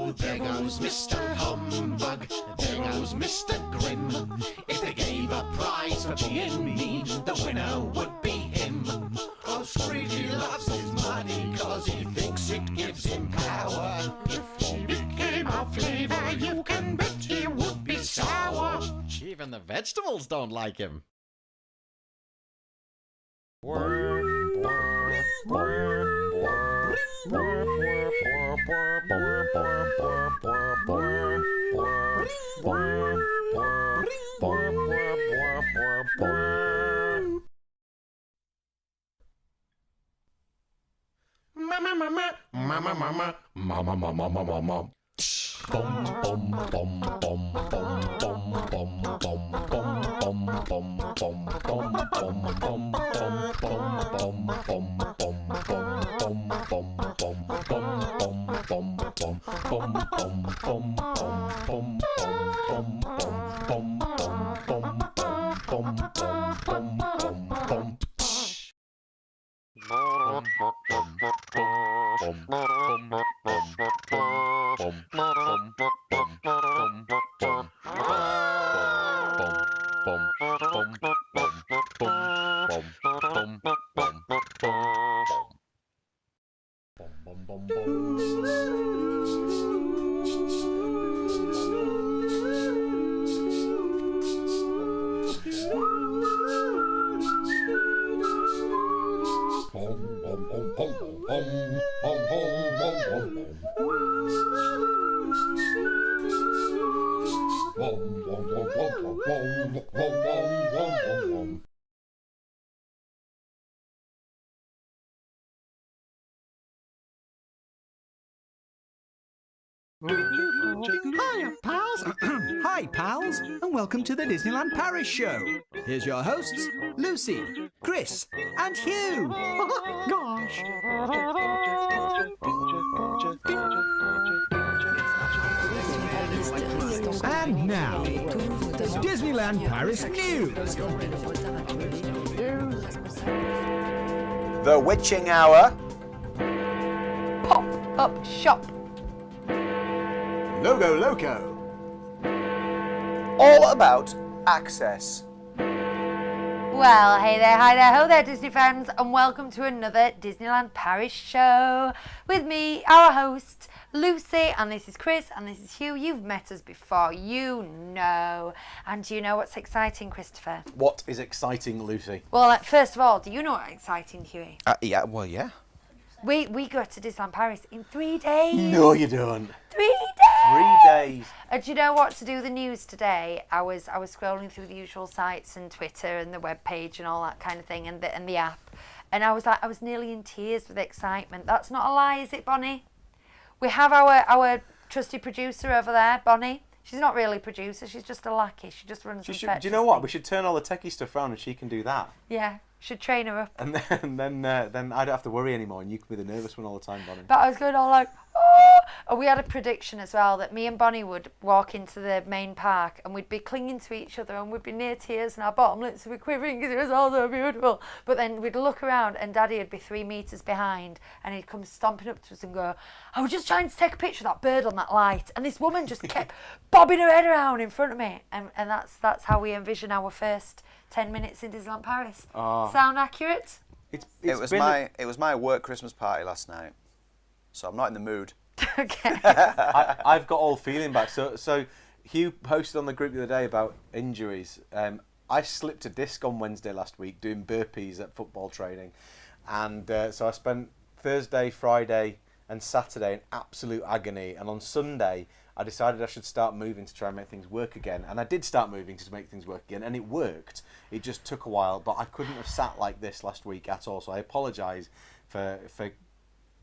Oh, there goes Mr. Humbug, there goes Mr. Grim. If they gave a prize for being mean, the winner would be him. Oh, Screechy loves his money, cause he thinks it gives him power. If he became a flavor, you can bet he would be sour. Even the vegetables don't like him. Mama, mama, mama, mama, mama, mama, mama, mama. Bum bum bum bum bum bum bum bum bum bum bum bum bum bum bum bum bum Hiya, pals. Hi, pals, and welcome to the Disneyland Paris Show. Here's your hosts, Lucie, Chris, and Hugh. Gosh. And now, Disneyland Paris News. The Witching Hour. Pop-up shop. Logo Loco. All about access. Well, hey there, hi there, ho there, Disney fans, and welcome to another Disneyland Paris Show with me, our host, Lucie, and this is Chris, and this is Hugh. You've met us before, you know. And do you know what's exciting, Christopher? What is exciting, Lucy? Well, first of all, do you know what's exciting, Hughie? Yeah. We go to Disneyland Paris in 3 days. No, you don't. 3 days. 3 days. Do you know what, to do the news today? I was scrolling through the usual sites and Twitter and the web page and all that kind of thing and the app, and I was nearly in tears with excitement. That's not a lie, is it, Bonnie? We have our trusty producer over there, Bonnie. She's not really a producer. She's just a lackey. She just runs and fetches. Do you know what? We should turn all the techie stuff around and she can do that. Yeah, should train her up. And then I don't have to worry anymore, and you can be the nervous one all the time, Bonnie. But I was going all like, oh! And we had a prediction as well that me and Bonnie would walk into the main park and we'd be clinging to each other and we'd be near tears and our bottom lips would be quivering because it was all so beautiful. But then we'd look around and Daddy would be 3 meters behind and he'd come stomping up to us and go, I was just trying to take a picture of that bird on that light, and this woman just kept bobbing her head around in front of me. And that's how we envision our first 10 minutes in Disneyland Paris. Oh. Sound accurate? It was my work Christmas party last night, so I'm not in the mood. Okay. I've got all feeling back. So Hugh posted on the group the other day about injuries. I slipped a disc on Wednesday last week doing burpees at football training, and so I spent Thursday, Friday, and Saturday in absolute agony. And on Sunday, I decided I should start moving to try and make things work again. And I did start moving to make things work again, and it worked. It just took a while, but I couldn't have sat like this last week at all. So I apologise for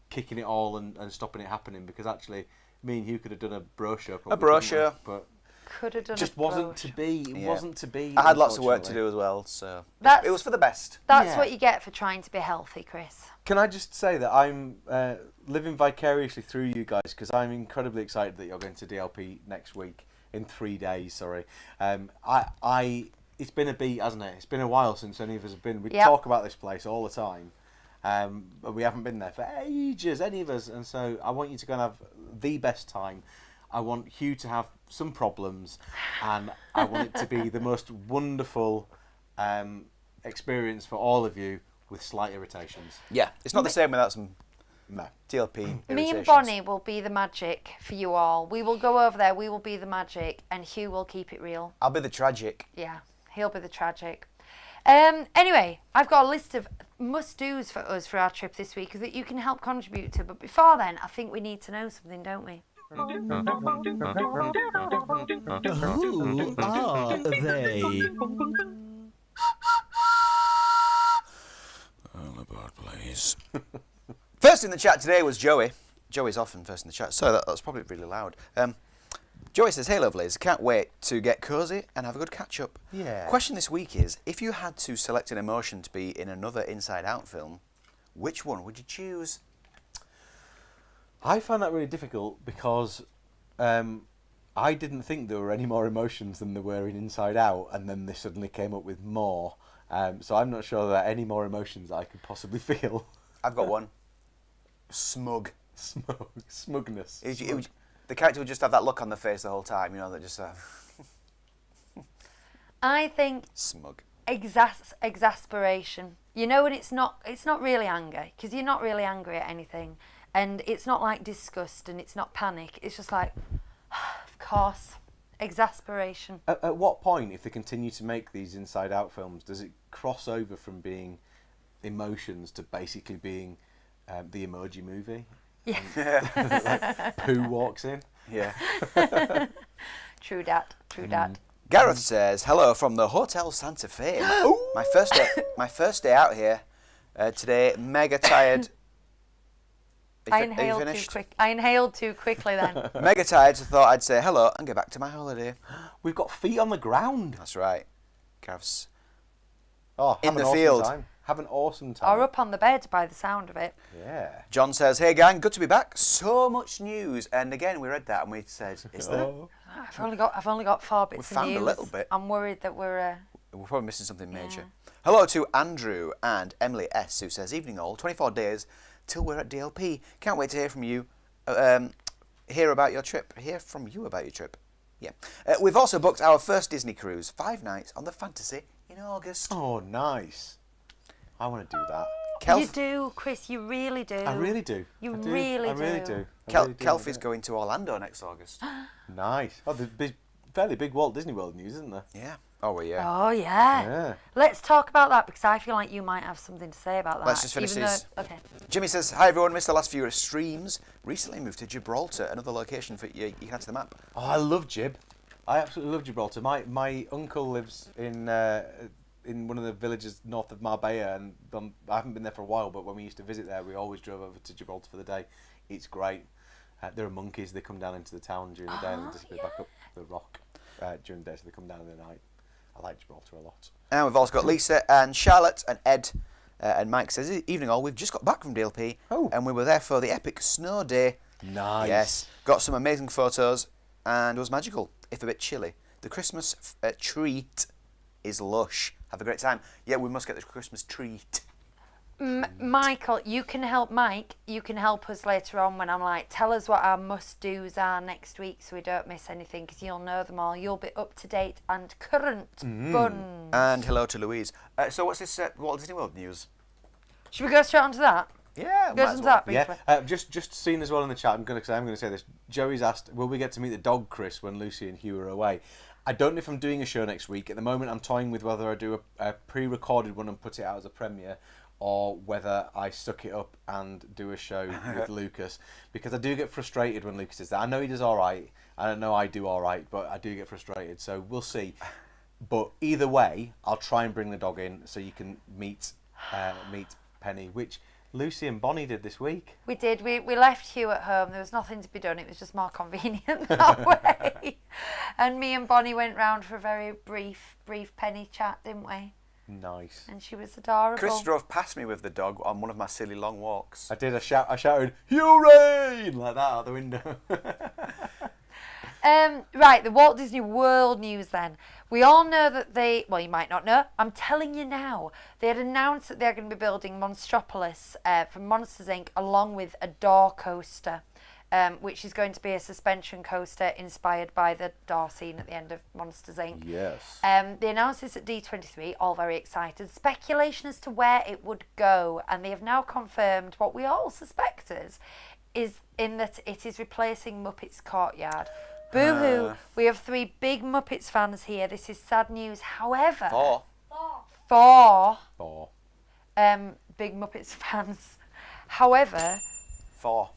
kicking it all and stopping it happening, because actually me and Hugh could have done a brochure. A brochure. But could have done just wasn't to be. It wasn't to be. I had lots of work to do as well, so it was for the best. That's what you get for trying to be healthy, Chris. Can I just say that I'm living vicariously through you guys, because I'm incredibly excited that you're going to DLP next week in 3 days. Sorry, it's been a beat, hasn't it? It's been a while since any of us have been. We talk about this place all the time, But we haven't been there for ages, any of us, and so I want you to go and have the best time. I want Hugh to have some problems, and I want it to be the most wonderful experience for all of you with slight irritations. Yeah, it's not the same without some No. DLP Me irritations. and Bonnie will be the magic for you all. We will go over there, we will be the magic, and Hugh will keep it real. I'll be the tragic. Yeah, he'll be the tragic. Anyway, I've got a list of must-dos for us for our trip this week that you can help contribute to. But before then, I think we need to know something, don't we? Who are they? All about please. First in the chat today was Joey. Joey's often first in the chat, so that's probably really loud. Joey says, "Hey lovelies, can't wait to get cosy and have a good catch up." Yeah. Question this week is, if you had to select an emotion to be in another Inside Out film, which one would you choose? I find that really difficult because I didn't think there were any more emotions than there were in Inside Out, and then they suddenly came up with more. So I'm not sure there are any more emotions that I could possibly feel. I've got one. Smug. Smugness. The character would just have that look on the face the whole time, that just... I think smug. Exasperation. You know when it's not really anger, because you're not really angry at anything, and it's not like disgust and it's not panic. It's just like, of course, exasperation. At what point, if they continue to make these Inside Out films, does it cross over from being emotions to basically being the Emoji Movie? Yeah. Like, Pooh walks in. Yeah. True dat. Gareth says, "Hello from the Hotel Santa Fe. My first day out here today. Mega tired." I inhaled too quickly then. Mega tired, so thought I'd say hello and get back to my holiday. We've got feet on the ground. That's right. Gareth's in the field. Have an awesome time. Or up on the bed by the sound of it. Yeah. John says, "Hey gang, good to be back. So much news." And again, we read that and we said, "Is there?" I've only got 4 bits of news. We found a little bit. I'm worried that we're probably missing something major. Hello to Andrew and Emily S, who says, "Evening all. 24 days till we're at DLP. Can't wait to hear from you. Hear about your trip. Hear from you about your trip." Yeah. We've also booked our first Disney cruise, 5 nights on the Fantasy in August. Oh, nice. I want to do that. You do, Chris. You really do. I really do. I really do. Kelf is going to Orlando next August. Nice. Oh, there's fairly big Walt Disney World news, isn't there? Yeah. Oh, well, yeah. Oh, yeah. Let's talk about that because I feel like you might have something to say about that. Let's just finish these. Okay. Jimmy says, "Hi everyone, missed the last few streams. Recently moved to Gibraltar, another location for you can add to the map." Oh, I love Gib. I absolutely love Gibraltar. My uncle lives in one of the villages north of Marbella, and I haven't been there for a while, but when we used to visit there, we always drove over to Gibraltar for the day. It's great. There are monkeys. They come down into the town during the day and they disappear back up the rock during the day, so they come down in the night. I like Gibraltar a lot. And we've also got Lisa and Charlotte and Ed and Mike says, "Evening all, we've just got back from DLP and we were there for the epic snow day." Nice. Yes. Got some amazing photos and it was magical, if a bit chilly. The Christmas treat is lush. Have a great time. Yeah, we must get the Christmas treat. Michael, you can help Mike. You can help us later on when I'm like, tell us what our must-dos are next week so we don't miss anything because you'll know them all. You'll be up to date and current. Buns. And hello to Louise. So what's this Walt Disney World news? Should we go straight on to that? Yeah, Go on to that briefly. Yeah, just seen as well in the chat. I'm going to say this. Joey's asked, "Will we get to meet the dog, Chris, when Lucie and Hugh are away?" I don't know if I'm doing a show next week. At the moment, I'm toying with whether I do a pre-recorded one and put it out as a premiere, or whether I suck it up and do a show with Lucas, because I do get frustrated when Lucas is there. I know he does all right. I don't know I do all right, but I do get frustrated. So we'll see. But either way, I'll try and bring the dog in so you can meet Penny, which Lucie and Bonnie did this week. We did. We left Hugh at home. There was nothing to be done. It was just more convenient that way. And me and Bonnie went round for a very brief Penny chat, didn't we? Nice. And she was adorable. Chris drove past me with the dog on one of my silly long walks. I did. I shouted, "Hooray!" like that out the window. Right, the Walt Disney World news then. We all know that well, you might not know. I'm telling you now. They had announced that they're going to be building Monstropolis from Monsters, Inc. along with a door coaster, which is going to be a suspension coaster inspired by the door scene at the end of Monsters, Inc. Yes. They announced this at D23, all very excited. Speculation as to where it would go, and they have now confirmed what we all suspected, is in that it is replacing Muppets Courtyard. Boo-hoo. We have 3 big Muppets fans here. This is sad news. However... 4 big Muppets fans. However... 4.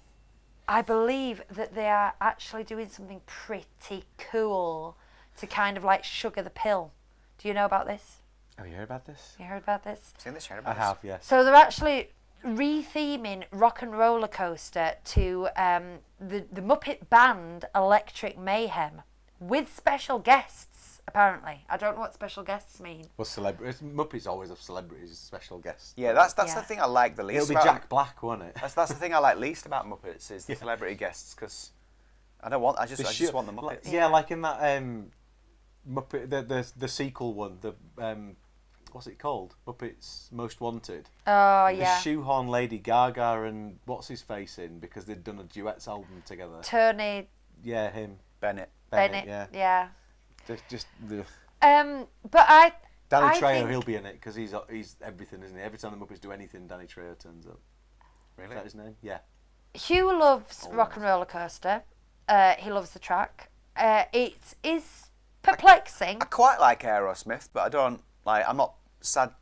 I believe that they are actually doing something pretty cool to kind of like sugar the pill. Do you know about this? Have you heard about this? You heard about this? Seen this? Heard I about have, yes. So they're actually re-theming Rock and Roller Coaster to the Muppet band Electric Mayhem with special guests, apparently. I don't know what special guests mean. Well, celebrities. Muppets always have celebrities as special guests. Yeah, that's Yeah. the thing I like the least. It'll be about Jack Black, won't it? That's the thing I like least about Muppets is the celebrity guests, because I just want the Muppets. Like, yeah, like in that Muppet, the sequel one, the what's it called? Muppets Most Wanted. Oh, They yeah. shoehorn Lady Gaga and what's his face in because they'd done a duets album together. Tony Yeah, him. Bennett. Bennett. Yeah. Yeah. Just the But I Danny Trejo. think- He'll be in it because he's everything, isn't he? Every time the Muppets do anything, Danny Trejo turns up. Really? Is that his name? Yeah. Hugh loves Oh, Rock nice. and Roller Coaster. He loves the track. It is perplexing. I quite like Aerosmith, but I don't like. I'm not sad.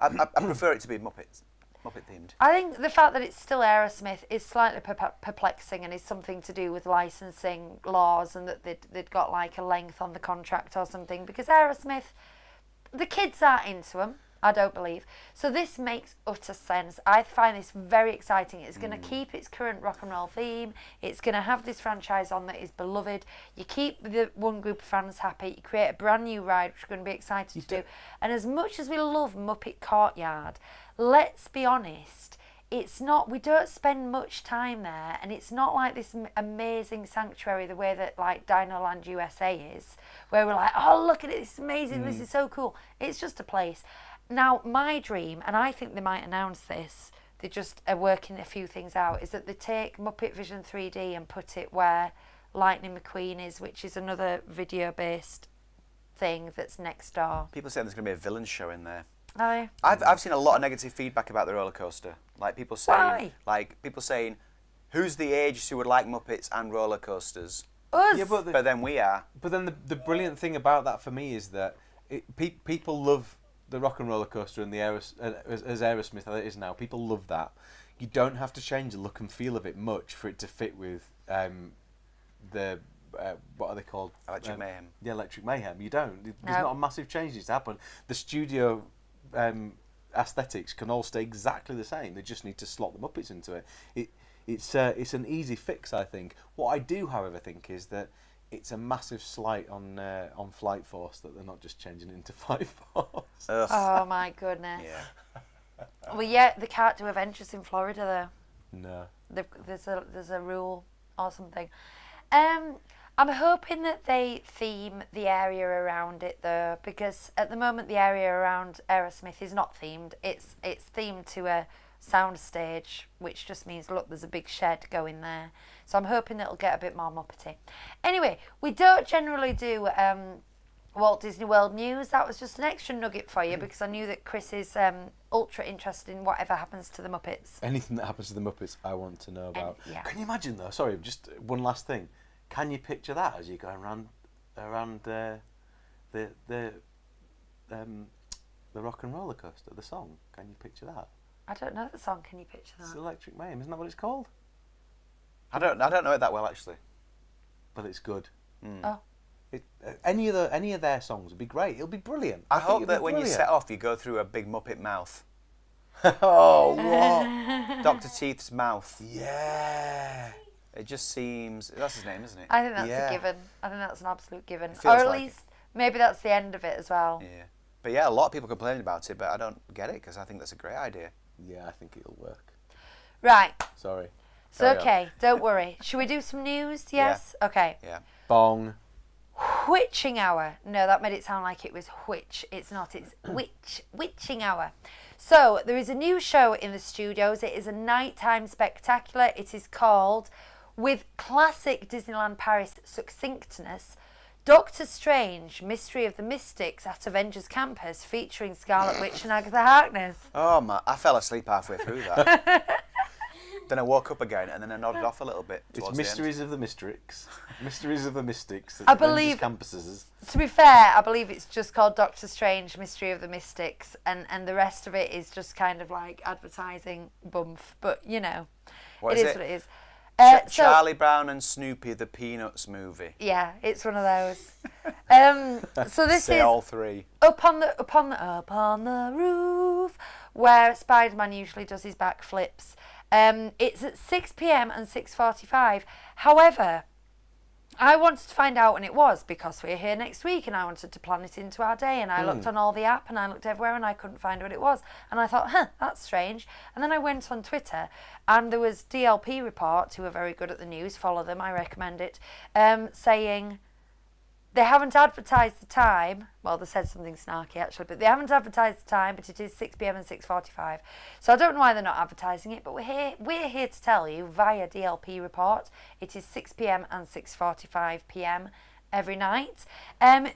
I prefer it to be Muppet themed. I think the fact that it's still Aerosmith is slightly perplexing and is something to do with licensing laws and that they'd got like a length on the contract or something, because Aerosmith, the kids aren't into them, I don't believe. So this makes utter sense. I find this very exciting. It's going to keep its current rock and roll theme. It's going to have this franchise on that is beloved. You keep the one group of fans happy. You create a brand new ride, which we're going to be excited to do. And as much as we love Muppet Courtyard, let's be honest, it's not, we don't spend much time there, and it's not like this amazing sanctuary the way that like Dino Land USA is, where we're like, oh, look at it, it's amazing, this is so cool. It's just a place. Now, my dream, and I think they might announce this, they just are working a few things out, is that they take Muppet Vision 3D and put it where Lightning McQueen is, which is another video-based thing that's next door. People say there's going to be a villain show in there. Aye. I've seen a lot of negative feedback about the roller coaster. Like people saying, who's the age who would like Muppets and roller coasters? Us! Yeah, But then we are. But then the brilliant thing about that for me is that people love the Rock and Roller Coaster and the as Aerosmith as it is now. People love that. You don't have to change the look and feel of it much for it to fit with the what are they called? Electric Mayhem. Yeah, Electric Mayhem. You don't. There's No. not a massive change that needs to happen. The studio aesthetics can all stay exactly the same. They just need to slot the Muppets into it. It's an easy fix, I think. What I do, however, think is that it's a massive slight on Flight Force that they're not just changing it into Flight Force. Ugh. Oh my goodness. Yeah. Well, yeah, they can't do Adventures in Florida though. No. There's a rule or something. I'm hoping that they theme the area around it though, because at the moment the area around Aerosmith is not themed. It's themed to a sound stage, which just means, look, there's a big shed going there. So I'm hoping it'll get a bit more Muppety. Anyway, we don't generally do Walt Disney World news. That was just an extra nugget for you because I knew that Chris is ultra interested in whatever happens to the Muppets. Anything that happens to the Muppets, I want to know about. yeah. Can you imagine though? Sorry, just one last thing. Can you picture that as you're going around the Rock and Roller Coaster, the song? Can you picture that? I don't know the song. Can you picture It's that? Electric Mayhem, isn't that what it's called? I don't know it that well actually. But it's good. Oh. Any of their songs would be great. It'll be brilliant. I think hope it'll be that when you brilliant. set off, you go through a big Muppet mouth. Oh, what? Dr. Teeth's mouth. Yeah. It just seems that's his name, isn't it? I think that's Yeah. a given. I think that's an absolute given. It Or feels at like least maybe that's the end of it as well. Yeah. But yeah, a lot of people complaining about it, but I don't get it because I think that's a great idea. Yeah, I think it'll work. Right. Sorry. It's Carry on. okay. Don't worry. Should we do some news? Yes? Okay. Yeah. bong. Witching hour. No, that made it sound like it was witch. It's not. It's witching hour. So there is a new show in the studios. It is a nighttime spectacular. It is called, with classic Disneyland Paris succinctness, Doctor Strange, Mystery of the Mystics at Avengers Campus, featuring Scarlet Witch and Agatha Harkness. Oh, my. I fell asleep halfway through that. Then I woke up again and then I nodded off a little bit. It's Mysteries of the Mystics. Mysteries of the Mystics. I believe Campuses. To be fair, I believe it's just called Doctor Strange, Mystery of the Mystics, and the rest of it is just kind of like advertising bumf. But you know, What it is is it? what it is. Charlie Brown and Snoopy, the Peanuts movie. Yeah, it's one of those. So this Say is all three. up on the roof where Spider-Man usually does his backflips. It's at 6 p.m. and 6:45. However, I wanted to find out when it was because we're here next week and I wanted to plan it into our day, and I looked on all the app and I looked everywhere and I couldn't find what it was, and I thought, that's strange. And then I went on Twitter and there was DLP Report, who are very good at the news, follow them, I recommend it, saying they haven't advertised the time. Well, they said something snarky actually, but they haven't advertised the time, but it is 6 p.m. and 6:45. So I don't know why they're not advertising it, but we're here to tell you via DLP Report. It is 6 p.m. and 6:45 p.m. every night.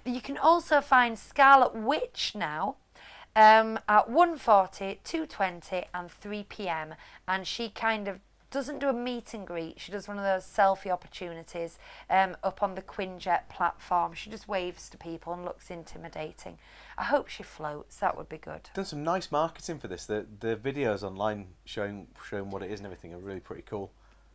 You can also find Scarlet Witch now at 1:40, 2:20 and 3 p.m. and she kind of doesn't do a meet and greet. She does one of those selfie opportunities up on the Quinjet platform. She just waves to people and looks intimidating. I hope she floats. That would be good. Done some nice marketing for this. The videos online showing what it is and everything are really pretty cool.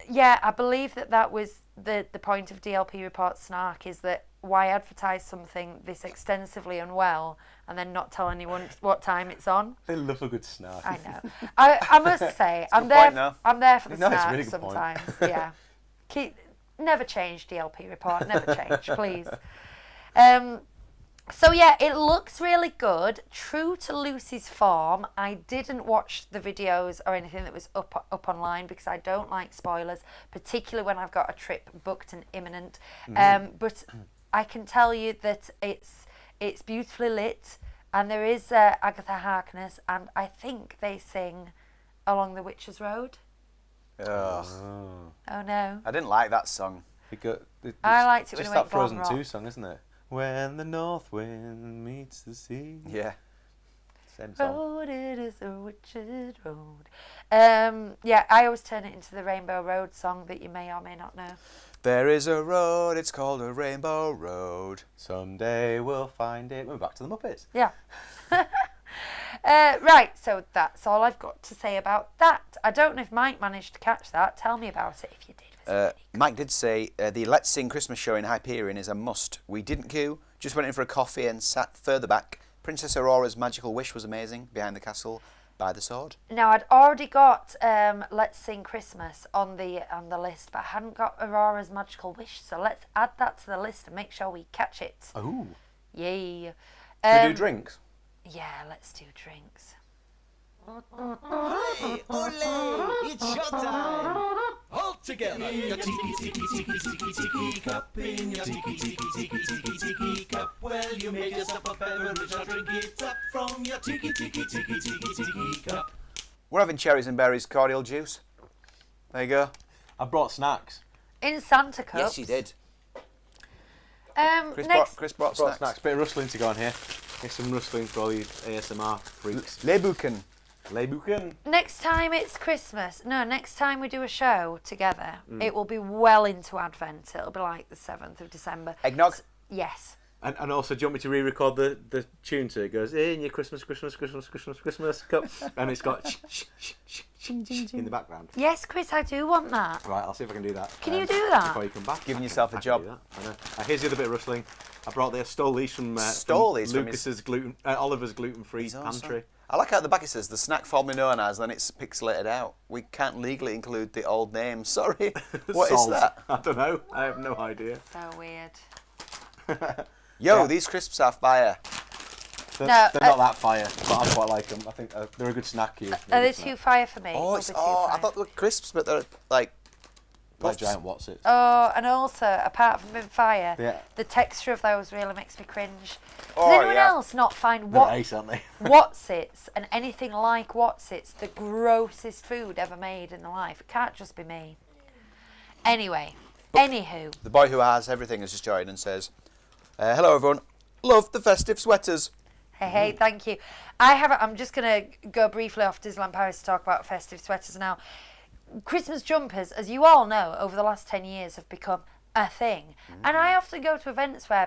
Yeah, I believe that was the point of DLP Report snark, is that why advertise something this extensively and well and then not tell anyone what time it's on? They love a good snark. I know. I must say, I'm there for the No, it's a snark really good point. sometimes. Yeah. Never change DLP Report. Never change, please. So yeah, it looks really good. True to Lucie's form, I didn't watch the videos or anything that was up online because I don't like spoilers, particularly when I've got a trip booked and imminent. But I can tell you that it's beautifully lit, and there is Agatha Harkness, and I think they sing Along the Witch's Road. Ugh. Oh no. I didn't like that song. I liked it when just it went that Frozen gone 2 rock. song, isn't it? When the north wind meets the sea. Yeah. Same song. Road, it is a witch's road. Yeah, I always turn it into the Rainbow Road song that you may or may not know. There is a road, it's called a Rainbow Road. Someday we'll find it. We're back to the Muppets. Yeah. Right, so that's all I've got to say about that. I don't know if Mike managed to catch that. Tell me about it if you did. Mike did say the Let's Sing Christmas show in Hyperion is a must. We didn't queue, just went in for a coffee and sat further back. Princess Aurora's Magical Wish was amazing, behind the castle by the sword. Now, I'd already got Let's Sing Christmas on the list, but I hadn't got Aurora's Magical Wish, so let's add that to the list and make sure we catch it. Oh. Yay. Should we do drinks? Yeah, let's do drinks. Hey, ole, it's your time. All together. Your tiki tiki tiki tiki tiki cup in your tiki tiki tiki tiki tiki cup. Well, you made yourself a beverage. I'll drink it up from your tiki tiki tiki tiki tiki cup. We're having cherries and berries cordial juice. There you go. I brought snacks. In Santa cups. Yes, you did. Chris brought snacks. Bit of rustling to go on here. Get some rustling for all you ASMR freaks. Lebuken. Lebuken. Next time it's Christmas. No, next time we do a show together, it will be well into Advent. It'll be like the 7th of December. Eggnog? Yes. And also, do you want me to re-record the tune so it goes in your Christmas cup, and it's got in the background. Yes, Chris, I do want that. Right, I'll see if I can do that. Can you do that? Before you come back. Giving yourself a I can job. do that. I know. Here's the other bit of rustling. I brought these, stole these from Lucas's Oliver's gluten-free pantry. I like how at the back it says the snack formerly known as, then it's pixelated out. We can't legally include the old name. Sorry. What is Salt. that? I don't know. I have no idea. So weird. Yo, Yeah. these crisps are fire. They're No, not that fire, but I quite like them. I think they're a good snack. Are they too fire for me? Oh, Or it's, are they too I fire? thought they were crisps, but they're like Like giant Watsits. Oh, and also, apart from in fire, Yeah. the texture of those really makes me cringe. Does Oh, anyone yeah. else not find They're ace, aren't they? Watsits and anything like Watsits the grossest food ever made in their life? It can't just be me. Anyway, anywho. The boy who has everything has just joined and says, hello everyone, love the festive sweaters. Hey, thank you. I'm just going to go briefly off Disneyland Paris to talk about festive sweaters now. Christmas jumpers, as you all know, over the last 10 years have become a thing. And I often go to events where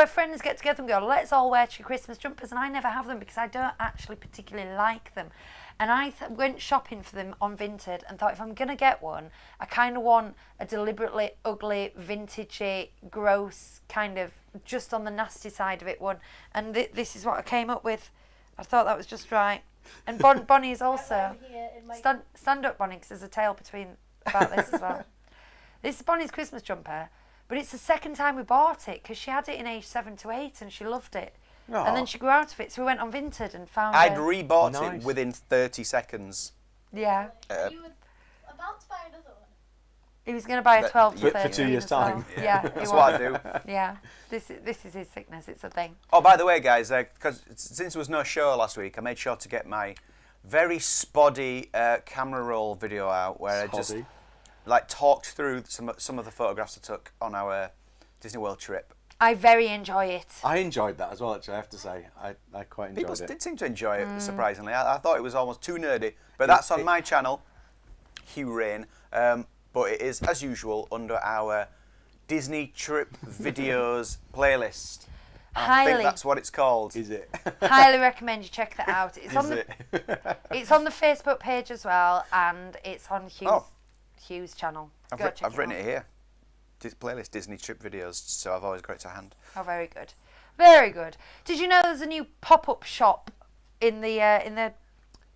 friends get together and go, let's all wear Christmas jumpers, and I never have them because I don't actually particularly like them. And I went shopping for them on Vinted and thought, if I'm going to get one, I kind of want a deliberately ugly, vintagey, gross, kind of just on the nasty side of it one. And this is what I came up with. I thought that was just right. And Bonnie is also... Stand up, Bonnie, because there's a tale about this as well. This is Bonnie's Christmas jumper, but it's the second time we bought it because she had it in age 7 to 8 and she loved it. Aww. And then she grew out of it, so we went on Vinted and found I'd rebought Nice. it within 30 seconds. Yeah. You were about to buy another one. He was going to buy a 12 to For 13 2 years' as well. time. Yeah, he That's was. what I do. Yeah, this is his sickness. It's a thing. Oh, by the way, guys, because since there was no show last week, I made sure to get my very spotty camera roll video out where I just talked through some of the photographs I took on our Disney World trip. I very enjoy it. I enjoyed that as well, actually, I have to say. I quite enjoyed People it. did seem to enjoy it, surprisingly. I thought it was almost too nerdy, but that's on my channel, Hugh Rain. But it is, as usual, under our Disney Trip Videos playlist. I think that's what it's called. Is it? Highly recommend you check that out. It's on Is the it? it's on the Facebook page as well, and it's on Hugh's channel. Go check I've written out. it here. Playlist Disney Trip Videos, so I've always got it to hand. Oh, very good, very good. Did you know there's a new pop-up shop in the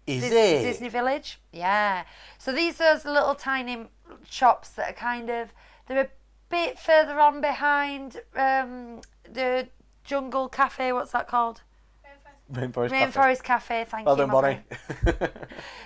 Disney Village? Yeah. So these are those little tiny shops that are they're a bit further on behind the Jungle Cafe. What's that called? Rainforest Cafe. Thank Well you, done, my Bonnie. friend.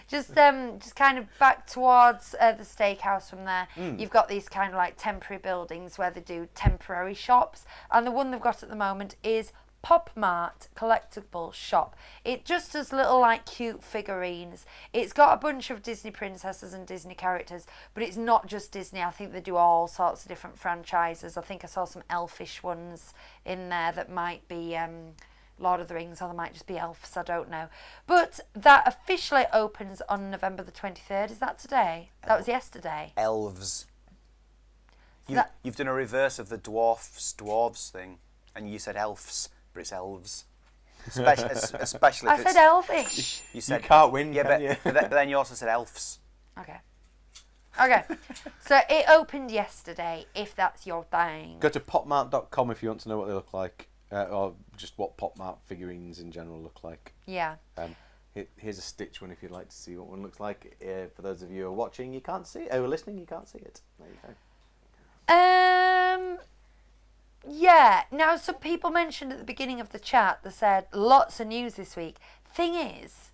Just kind of back towards the steakhouse from there. You've got these kind of like temporary buildings where they do temporary shops, and the one they've got at the moment is Pop Mart Collectible Shop. It just does little like cute figurines. It's got a bunch of Disney princesses and Disney characters, but it's not just Disney. I think they do all sorts of different franchises. I think I saw some elfish ones in there that might be Lord of the Rings, or they might just be elves, I don't know. But that officially opens on November the 23rd. Is that today? That was yesterday. Elves. You've done a reverse of the dwarves thing, and you said elves, but it's elves. Especially I said elfish. You said You can't win, yeah, can you? but then you also said elves. Okay. So it opened yesterday, if that's your thing. Go to popmart.com if you want to know what they look like, or just what Popmart figurines in general look like. Yeah. Here's a Stitch one if you'd like to see what one looks like. For those of you who are watching, you can't see it. Who are listening, you can't see it. There you go. Yeah. Now, some people mentioned at the beginning of the chat, they said lots of news this week. Thing is,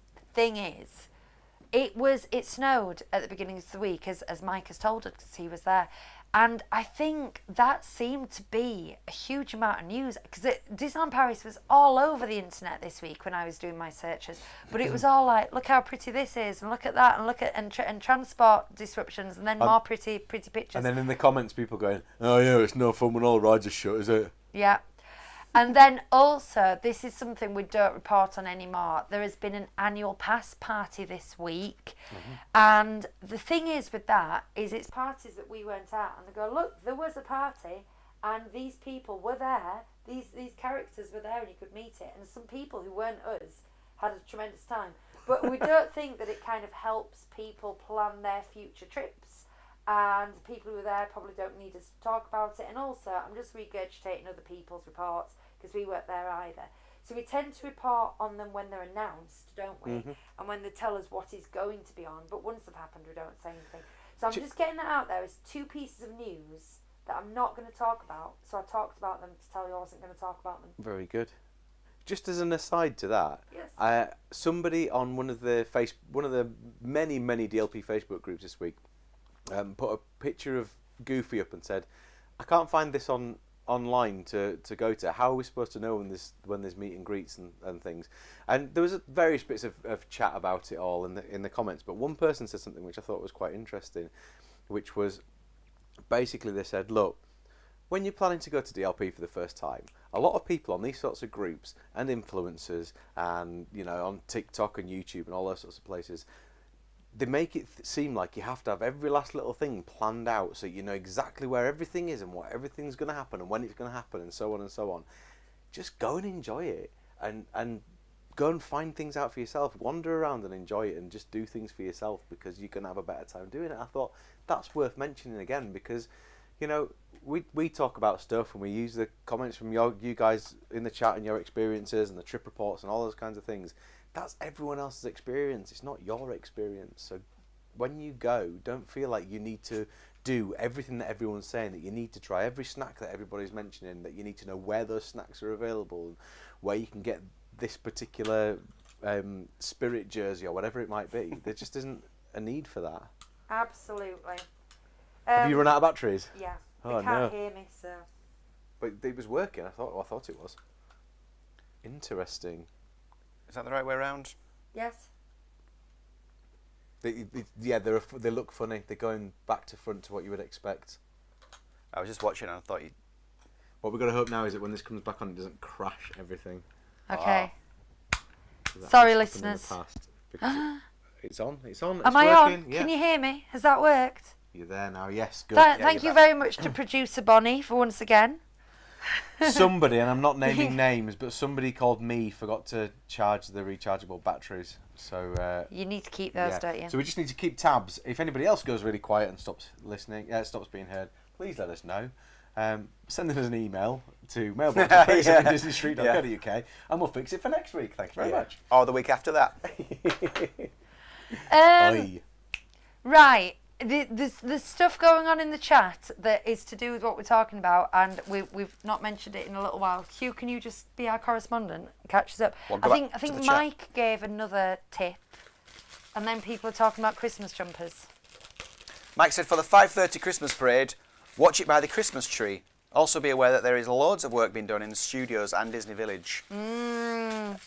it snowed at the beginning of the week, as Mike has told us, because he was there. And I think that seemed to be a huge amount of news, because Disneyland Paris was all over the internet this week when I was doing my searches. But it was all like, look how pretty this is, and look at that, and look at and transport disruptions, and then more pretty pictures. And then in the comments, people going, "Oh yeah, it's no fun when all rides are shut, is it?" Yeah. And then also, this is something we don't report on anymore. There has been an annual pass party this week. And the thing is with that, is it's parties that we weren't at. And they go, look, there was a party and these people were there. These characters were there and you could meet it. And some people who weren't us had a tremendous time. But we don't think that it kind of helps people plan their future trips. And people who are there probably don't need us to talk about it. And also, I'm just regurgitating other people's reports because we weren't there either. So we tend to report on them when they're announced, don't we? And when they tell us what is going to be on. But once they've happened, we don't say anything. So I'm just getting that out there as 2 pieces of news that I'm not going to talk about. So I talked about them to tell you I wasn't going to talk about them. Very good. Just as an aside to that, somebody on one of the many DLP Facebook groups this week put a picture of Goofy up and said, "I can't find this online to go to. How are we supposed to know when there's meet and greets and things?" And there was various bits of chat about it all in the comments. But one person said something which I thought was quite interesting, which was basically they said, "Look, when you're planning to go to DLP for the first time, a lot of people on these sorts of groups and influencers and, you know, on TikTok and YouTube and all those sorts of places, they make it seem like you have to have every last little thing planned out so you know exactly where everything is and what everything's going to happen and when it's going to happen and so on and so on. Just go and enjoy it and go and find things out for yourself. Wander around and enjoy it and just do things for yourself because you're going to have a better time doing it." I thought that's worth mentioning again because, you know, we talk about stuff and we use the comments from you guys in the chat and your experiences and the trip reports and all those kinds of things. That's everyone else's experience. It's not your experience. So when you go, don't feel like you need to do everything that everyone's saying, that you need to try every snack that everybody's mentioning, that you need to know where those snacks are available and where you can get this particular spirit jersey or whatever it might be. There just isn't a need for that. Absolutely. Have you run out of batteries? Yeah. Oh, They can't no. hear me, so. But it was working. I thought it was. Interesting. Is that the right way around? Yes. They look funny. They're going back to front to what you would expect. I was just watching and I thought you... What we've got to hope now is that when this comes back on, it doesn't crash everything. Okay. So that Sorry, has happened in the listeners. past, because it's on. It's on. Am It's I working. on? Yeah. Can you hear me? Has that worked? You're there now. Yes. Good. Thank you very much to producer Bonnie for once again. Somebody, and I'm not naming names, but somebody called me forgot to charge the rechargeable batteries. So You need to keep those, don't you? So we just need to keep tabs. If anybody else goes really quiet and stops listening, stops being heard, please let us know. Send us an email to mailbox@disneystreet.co.uk and we'll fix it for next week. Thanks very much. Or the week after that. Oi. Right. There's stuff going on in the chat that is to do with what we're talking about, and we've not mentioned it in a little while. Hugh, can you just be our correspondent and catch us up? Well, I go think back to the chat. Mike gave another tip, and then people are talking about Christmas jumpers. Mike said, for the 5:30 Christmas parade, watch it by the Christmas tree. Also be aware that there is loads of work being done in the studios and Disney Village. John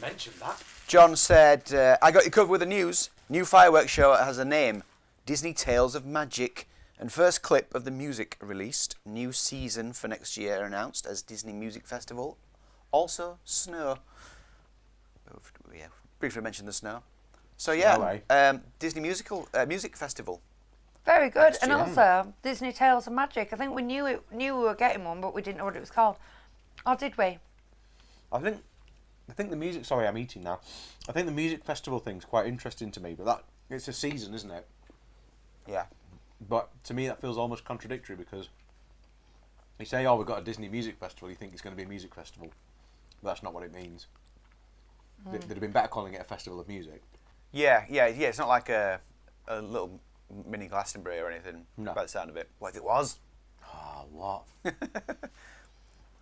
mentioned that. John said, I got you covered with the news. New fireworks show has a name, Disney Tales of Magic. And first clip of the music released. New season for next year announced as Disney Music Festival. Also, snow. Yeah, briefly mentioned the snow. So yeah, Disney Music Festival. Very good. Next And year. also, Disney Tales of Magic. I think we knew we were getting one, but we didn't know what it was called. Or did we? I think the music. Sorry, I'm eating now. I think the music festival thing's quite interesting to me, but it's a season, isn't it? Yeah. But to me, that feels almost contradictory because you say, "Oh, we've got a Disney music festival." You think it's going to be a music festival, but that's not what it means. They'd have been better calling it a festival of music. Yeah. It's not like a little mini Glastonbury or anything. No. By the sound of it. What if it was? Oh, what?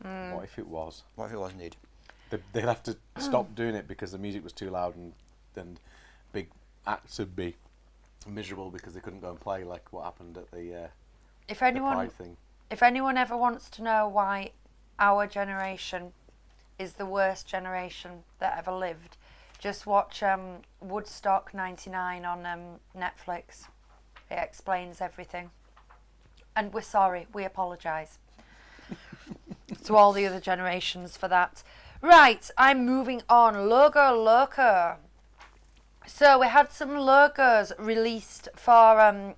What if it was? What if it was indeed? They'd have to stop doing it because the music was too loud and big acts would be miserable because they couldn't go and play like what happened at the Pride thing. If anyone ever wants to know why our generation is the worst generation that ever lived, just watch Woodstock 99 on Netflix. It explains everything. And we're sorry, we apologise to all the other generations for that. Right, I'm moving on. Logo Loco. So we had some logos released for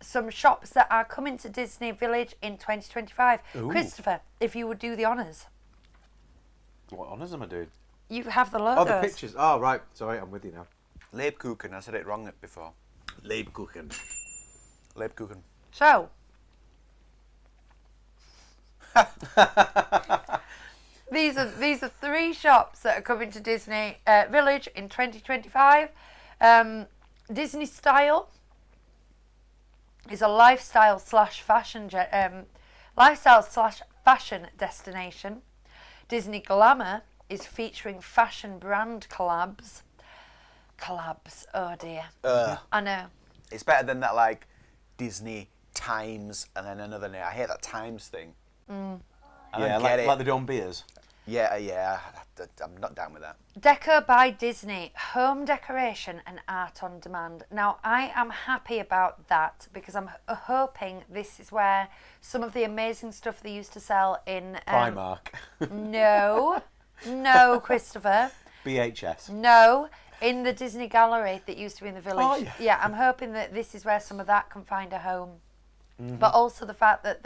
some shops that are coming to Disney Village in 2025. Ooh. Christopher, if you would do the honours. What honours am I doing? You have the Oh, logos. the pictures. Oh, right. Sorry, I'm with you now. Lebkuchen. I said it wrong before. Lebkuchen. Lebkuchen. So, these are three shops that are coming to Disney Village in 2025. Disney Style is a lifestyle slash fashion destination. Disney Glamour is featuring fashion brand collabs. collabs. Oh dear. Ugh. I know. It's better than that, like, Disney Times and then another name. I hate that Times thing. I don't get it. like the Don Beers. Yeah, I'm not down with that. Deco by Disney, home decoration and art on demand. Now, I am happy about that because I'm hoping this is where some of the amazing stuff they used to sell in... Primark. No, Christopher. BHS. No, in the Disney Gallery that used to be in the village. Oh, yeah. I'm hoping that this is where some of that can find a home. But also the fact that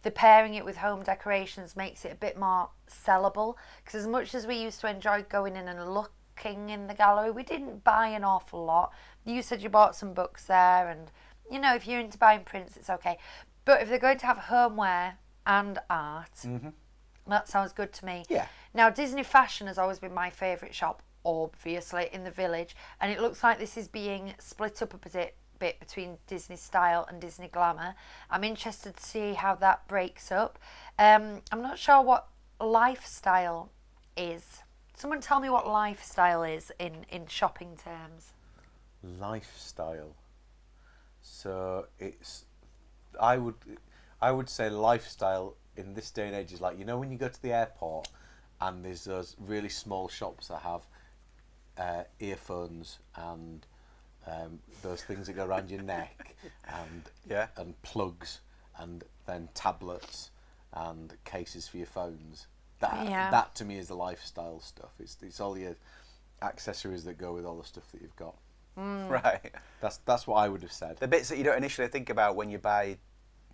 the pairing it with home decorations makes it a bit more sellable. Because as much as we used to enjoy going in and looking in the gallery, we didn't buy an awful lot. You said you bought some books there, and you know, if you're into buying prints, it's okay. But if they're going to have homeware and art, that sounds good to me. Yeah. Now, Disney Fashion has always been my favourite shop, obviously, in the village, and it looks like this is being split up a bit between Disney Style and Disney Glamour. I'm interested to see how that breaks up. I'm not sure what lifestyle is. Someone tell me what lifestyle is in shopping terms. Lifestyle. So it's, I would say lifestyle in this day and age is like, you know, when you go to the airport and there's those really small shops that have earphones and those things that go around your neck and plugs and then tablets and cases for your phones. That to me is the lifestyle stuff. It's all your accessories that go with all the stuff that you've got. Right. That's what I would have said. The bits that you don't initially think about when you buy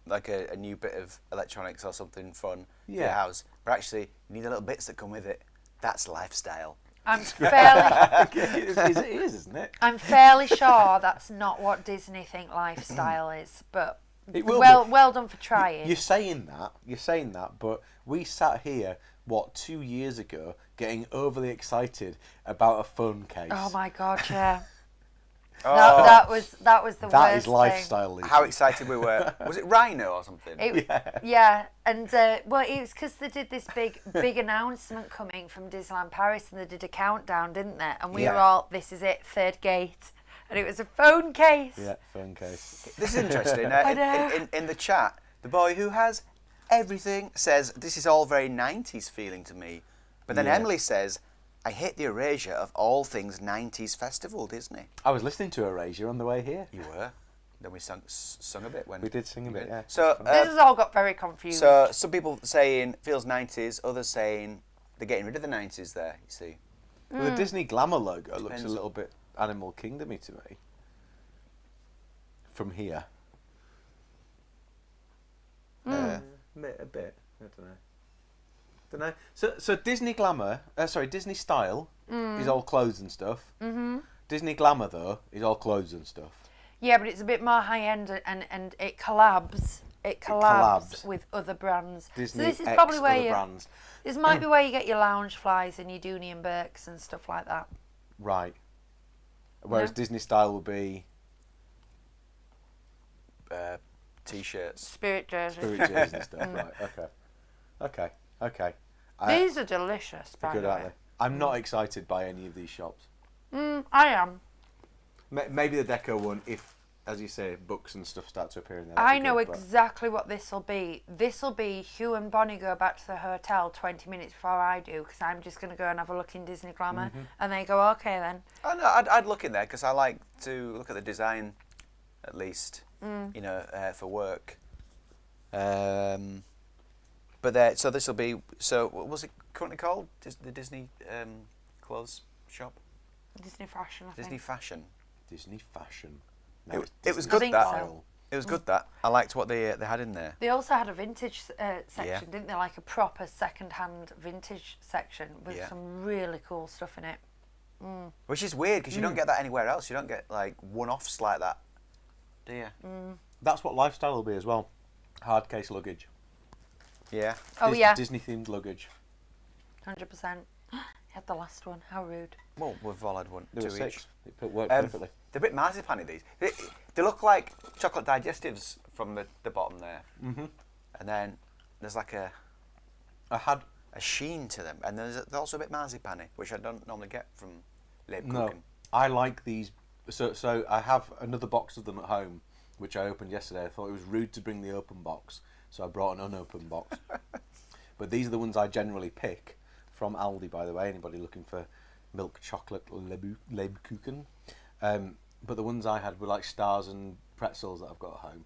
like a new bit of electronics or something fun for your house, but actually you need the little bits that come with it. That's lifestyle. I'm fairly It is, isn't it? I'm fairly sure that's not what Disney think lifestyle is, but It will well done for trying. You're saying that, but we sat here, 2 years ago, getting overly excited about a phone case. Oh my god, yeah. That was the worst That is thing. lifestyle, Lucie. How excited we were. Was it Rhino or something? Yeah, and well, it was because they did this big announcement coming from Disneyland Paris, and they did a countdown, didn't they? And we were all, this is it, third gate, and it was a phone case. Yeah, phone case. This is interesting. I know. In the chat, the boy who has everything says, this is all very 90s feeling to me. But then Emily says, I hate the erasure of all things 90s festival, Disney. I was listening to Erasure on the way here. You were. Then we sung a bit when We did sing a bit, yeah. So This has all got very confused. so some people saying feels 90s, others saying they're getting rid of the 90s there, you see. Well, the Disney Glamour logo looks Depends. a little bit Animal Kingdom-y to me. From here. A bit. I don't know. So Disney Glamour, Disney Style is all clothes and stuff. Disney Glamour though is all clothes and stuff. Yeah, but it's a bit more high end, and it collabs. It collabs with other brands. Disney so this is X probably where other brands. This might be where you get your lounge flies and your Dooney and Burkes and stuff like that. Right. Whereas Disney Style will be T-shirts. Spirit jerseys. spirit jerseys and stuff. Right. Okay. These are delicious, by Good, the aren't way. they? I'm not excited by any of these shops. I am. Maybe the deco one, if, as you say, books and stuff start to appear in there. I know exactly what this will be. This will be Hugh and Bonnie go back to the hotel 20 minutes before I do, because I'm just going to go and have a look in Disney Glamour. And they go, okay then. Oh, no, I'd look in there because I like to look at the design, at least, you know, for work. But so this will be. So what was it currently called? The Disney clothes shop. Disney Fashion, I think. Disney Fashion. Disney Fashion. It was I good think that. so. It was good that. I liked what they had in there. They also had a vintage section, didn't they? Like a proper second-hand vintage section with some really cool stuff in it. Which is weird because you don't get that anywhere else. You don't get like one-offs like that, do you? That's what lifestyle will be as well. Hard case luggage. Yeah. Oh, yeah. Disney themed luggage. 100%. You had the last one. How rude. Well, we've all had one, There two were each. 6. It worked perfectly. They're a bit marzipan-y, these. They look like chocolate digestives from the bottom there. And then there's like a sheen to them. And they're also a bit marzipan-y, which I don't normally get from Leib No. Kuchen. I like these. So I have another box of them at home, which I opened yesterday. I thought it was rude to bring the open box, so I brought an unopened box. But these are the ones I generally pick from Aldi, by the way. Anybody looking for milk chocolate Lebkuchen? But the ones I had were like stars and pretzels that I've got at home,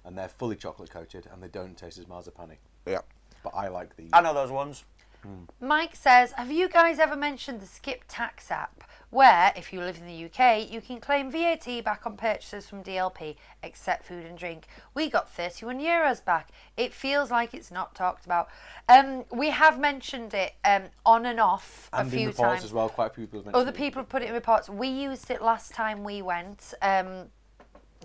and they're fully chocolate coated and they don't taste as marzipan-y. Yeah. But I like these. I know those ones. Mike says, have you guys ever mentioned the Skip Tax app, where, if you live in the UK, you can claim VAT back on purchases from DLP, except food and drink? We got €31 back. It feels like it's not talked about. We have mentioned it on and off and a few in reports times. as well, quite a few people have mentioned Other people have put it in reports. We used it last time we went.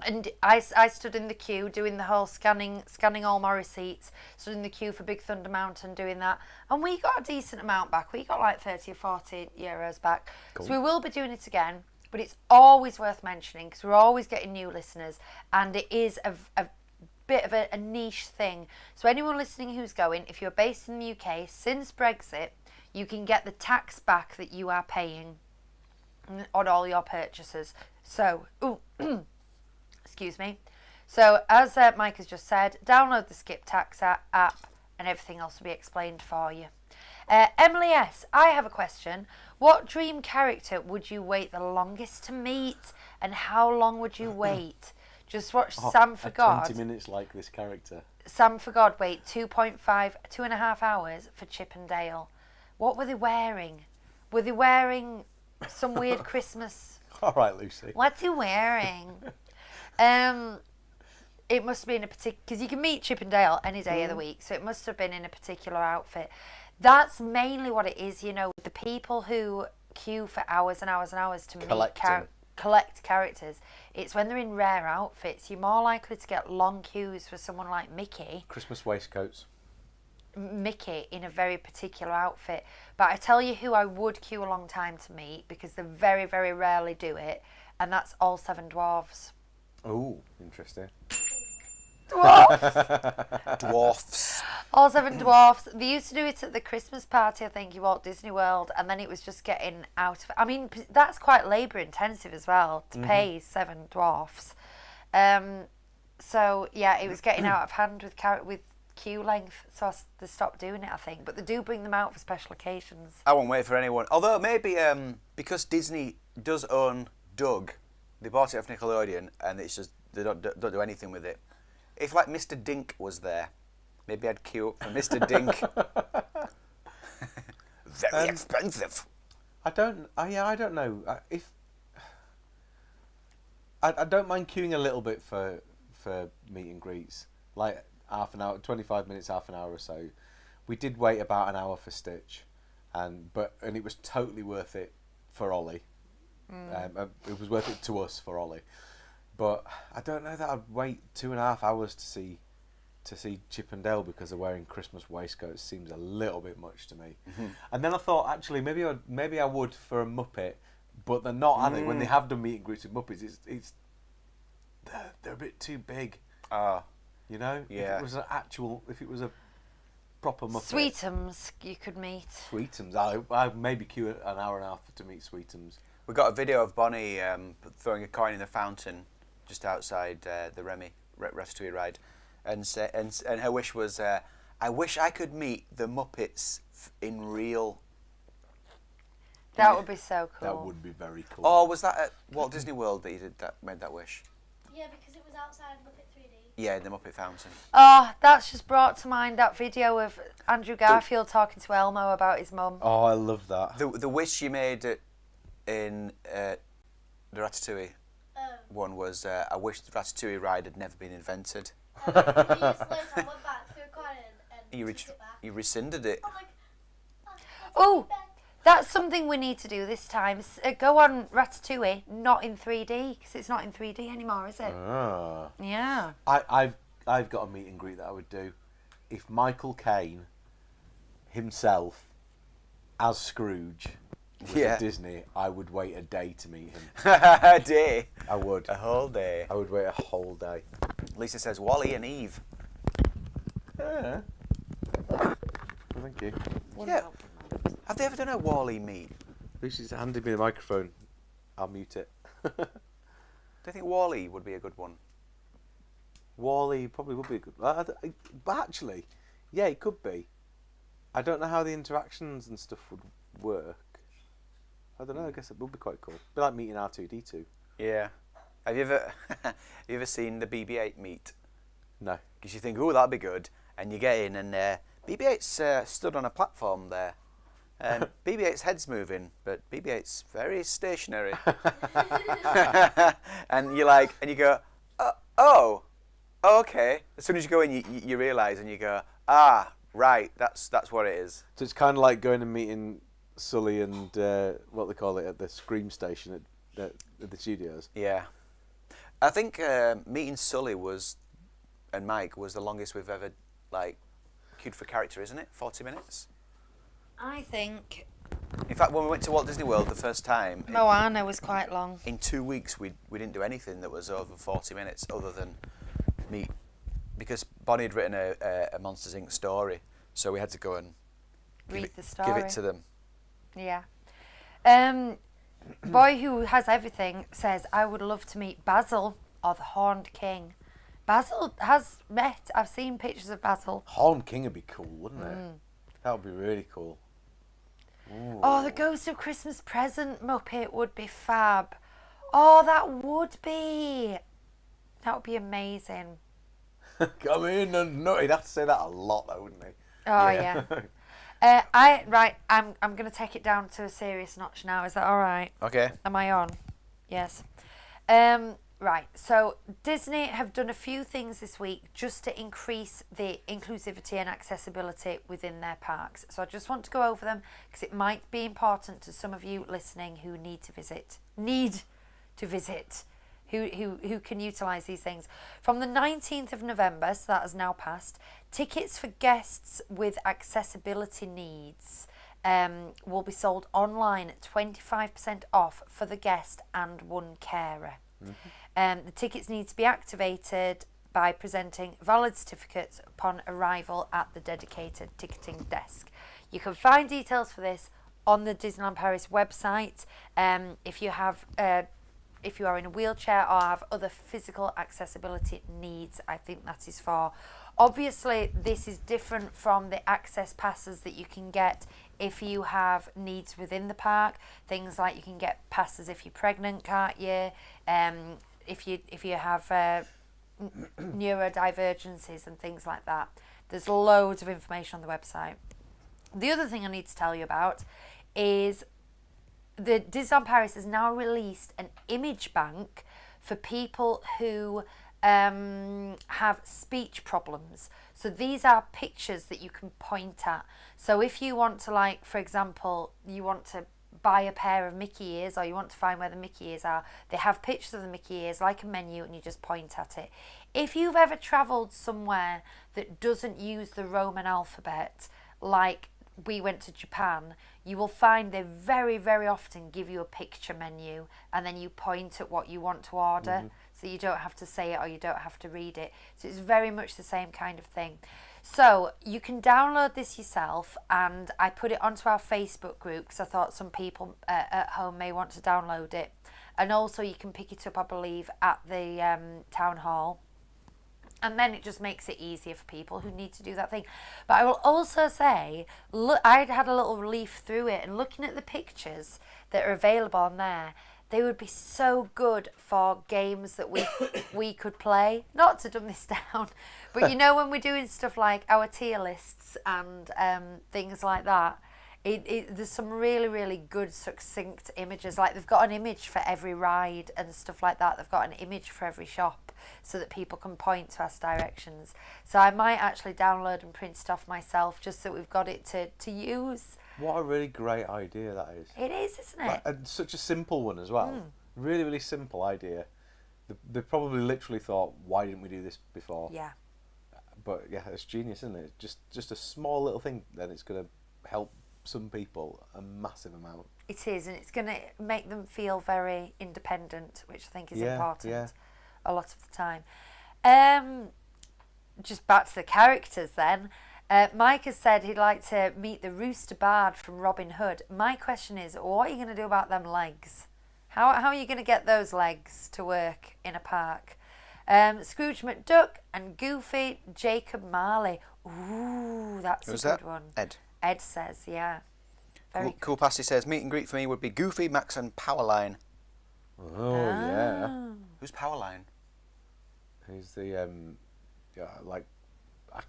And I stood in the queue doing the whole scanning all my receipts, stood in the queue for Big Thunder Mountain doing that, and we got a decent amount back. We got like 30 or 40 euros back. Cool. So we will be doing it again, but it's always worth mentioning because we're always getting new listeners, and it is a bit of a niche thing. So anyone listening who's going, if you're based in the UK, since Brexit, you can get the tax back that you are paying on all your purchases. So, excuse me. So, as Mike has just said, download the Skip Tax app and everything else will be explained for you. Emily S., I have a question. What dream character would you wait the longest to meet, and how long would you wait? Just watch Sam for God. 20 minutes like this character. Sam for God wait 2.5 hours for Chip and Dale. What were they wearing? Were they wearing some weird Christmas? All right, Lucy. What's he wearing? It must have been a particular, because you can meet Chip and Dale any day of the week, so it must have been in a particular outfit. That's mainly what it is, you know, the people who queue for hours and hours and hours to collect characters. It's when they're in rare outfits. You're more likely to get long queues for someone like Mickey. Christmas waistcoats. Mickey in a very particular outfit. But I tell you who I would queue a long time to meet, because they very, very rarely do it, and that's all 7 dwarves. Oh, interesting. Dwarfs. All 7 dwarfs. They used to do it at the Christmas party, I think, in Walt Disney World, and then it was just getting out of it. I mean, that's quite labour intensive as well, to pay 7 dwarfs. So, yeah, it was getting out of hand with queue length, so they stopped doing it, I think. But they do bring them out for special occasions. I won't wait for anyone. Although maybe because Disney does own Doug, they bought it off Nickelodeon, and it's just they don't do anything with it. If like Mr. Dink was there, maybe I'd queue up for Mr. Dink. Very expensive. I don't know. I don't mind queuing a little bit for meet and greets, like half an hour, 25 minutes, half an hour or so. We did wait about an hour for Stitch, and it was totally worth it for Ollie. It was worth it to us for Ollie, but I don't know that I'd wait 2.5 hours to see Chip and Dale because they're wearing Christmas waistcoats. Seems a little bit much to me. And then I thought, actually, maybe I would for a Muppet, but they're not. Are they? When they have done meet and greets with Muppets, they're a bit too big. You know, yeah. If it was a proper Muppet. Sweetums you could meet. Sweetums. I maybe queue an hour and a half to meet Sweetums. We got a video of Bonnie throwing a coin in the fountain just outside the Remy Ratatouille ride, and her wish was, I wish I could meet the Muppets in real. That would be so cool. That would be very cool. Oh, was that at Walt Disney World that you made that wish? Yeah, because it was outside Muppet 3D. Yeah, in the Muppet Fountain. Oh, that's just brought to mind that video of Andrew Garfield talking to Elmo about his mum. Oh, I love that. The wish you made in the Ratatouille one was, I wish the Ratatouille ride had never been invented. Years later, I went back through a coin and took it back. You rescinded it. I'm like, Oh, that's something we need to do this time. Go on Ratatouille, not in 3D, because it's not in 3D anymore, is it? Yeah. I've got a meet and greet that I would do. If Michael Caine himself as Scrooge was at Disney, I would wait a day to meet him. A day? I would. A whole day? I would wait a whole day. Lisa says Wally and Eve. Yeah. Thank you. Yeah. Have they ever done a Wally meet? Lucy's handed me the microphone. I'll mute it. Do you think Wall-E would be a good one? Wall-E probably would be a good. But actually, yeah, it could be. I don't know how the interactions and stuff would work. I don't know. I guess it would be quite cool. Be like meeting R2D2. Yeah. Have you ever seen the BB-8 meet? No. Because you think, oh, that'd be good, and you get in, and BB-8's stood on a platform there. BB-8's head's moving, but BB-8's very stationary. And you go, oh, okay. As soon as you go in, you realise, and you go, right, that's what it is. So it's kind of like going and meeting Sully and what they call it at the Scream station at the studios. Yeah. I think meeting Sully and Mike was the longest we've ever queued for character, isn't it? 40 minutes. I think In fact, when we went to Walt Disney World the first time, Moana was quite long. in 2 weeks we didn't do anything that was over 40 minutes other than meet, because Bonnie had written a Monsters Inc. story, so we had to go and Read the story. give it to them. Yeah. Boy Who Has Everything says, I would love to meet Basil or the Horned King. Basil has met. I've seen pictures of Basil. Horn King would be cool, wouldn't it? That would be really cool. Ooh. Oh, the Ghost of Christmas Present Muppet would be fab. Oh, that would be. That would be amazing. Come in and no, he'd have to say that a lot, though, wouldn't he? Oh yeah. I'm going to take it down to a serious notch now. Is that all right? Okay. Am I on? Yes. Right. So Disney have done a few things this week just to increase the inclusivity and accessibility within their parks. So I just want to go over them because it might be important to some of you listening who need to visit, who can utilise these things. From the 19th of November, so that has now passed, tickets for guests with accessibility needs will be sold online at 25% off for the guest and one carer. The tickets need to be activated by presenting valid certificates upon arrival at the dedicated ticketing desk. You can find details for this on the Disneyland Paris website. If you are in a wheelchair or have other physical accessibility needs, I think that is for. Obviously, this is different from the access passes that you can get if you have needs within the park. Things like you can get passes if you're pregnant, can't you? If you have neurodivergencies and things like that. There's loads of information on the website. The other thing I need to tell you about is the Disneyland Paris has now released an image bank for people who have speech problems. So these are pictures that you can point at. So if you want to, like, for example, you want to buy a pair of Mickey ears, or you want to find where the Mickey ears are, they have pictures of the Mickey ears like a menu and you just point at it. If you've ever travelled somewhere that doesn't use the Roman alphabet, like we went to Japan, you will find they very, very often give you a picture menu and then you point at what you want to order, so you don't have to say it or you don't have to read it. So it's very much the same kind of thing. So you can download this yourself, and I put it onto our Facebook group because I thought some people at home may want to download it. And also you can pick it up, I believe, at the town hall. And then it just makes it easier for people who need to do that thing. But I will also say, look, I'd had a little leaf through it, and looking at the pictures that are available on there, they would be so good for games that we could play. Not to dumb this down, but you know, when we're doing stuff like our tier lists and things like that, there's some really, really good succinct images. Like they've got an image for every ride and stuff like that. They've got an image for every shop so that people can point to us directions. So I might actually download and print it off myself just so we've got it to use. What a really great idea that is. It is, isn't it? Like, and such a simple one as well. Really, really simple idea. They probably literally thought, why didn't we do this before? Yeah. But yeah, it's genius, isn't it? Just a small little thing, then it's going to help some people a massive amount. It is, and it's going to make them feel very independent, which I think is important a lot of the time. Just back to the characters then. Mike has said he'd like to meet the Rooster Bard from Robin Hood. My question is, what are you going to do about them legs? How are you going to get those legs to work in a park? Scrooge McDuck and Goofy, Jacob Marley. Ooh, that's Who's a good that? one. Ed. Ed says, yeah. Very Cool Pasty says, meet and greet for me would be Goofy, Max and Powerline. Oh, yeah. Who's Powerline? Who's the, yeah, like, I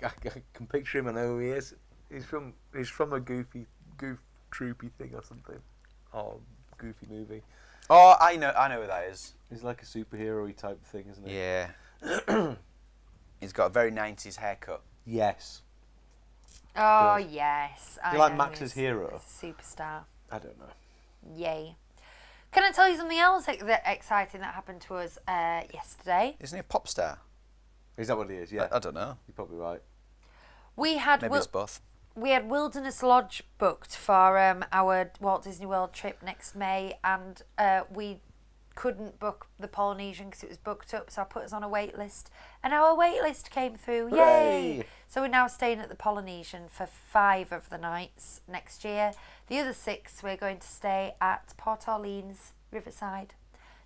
can picture him, I know who he is. He's from a goof troopy thing or something. Oh, goofy movie. Oh, I know who that is. He's like a superhero-y type thing, isn't he? Yeah. He's got a very 90s haircut. Yes. Oh, yes. Do you like Max's hero? Superstar. I don't know. Yay. Can I tell you something else exciting that happened to us yesterday? Isn't he a pop star? Is that what he is? Yeah. I don't know. You're probably right. We had Maybe it's both. We had Wilderness Lodge booked for our Walt Disney World trip next May, and we couldn't book the Polynesian because it was booked up, so I put us on a wait list, and our wait list came through. Hooray! Yay! So we're now staying at the Polynesian for 5 of the nights next year. The other 6 we're going to stay at Port Orleans Riverside,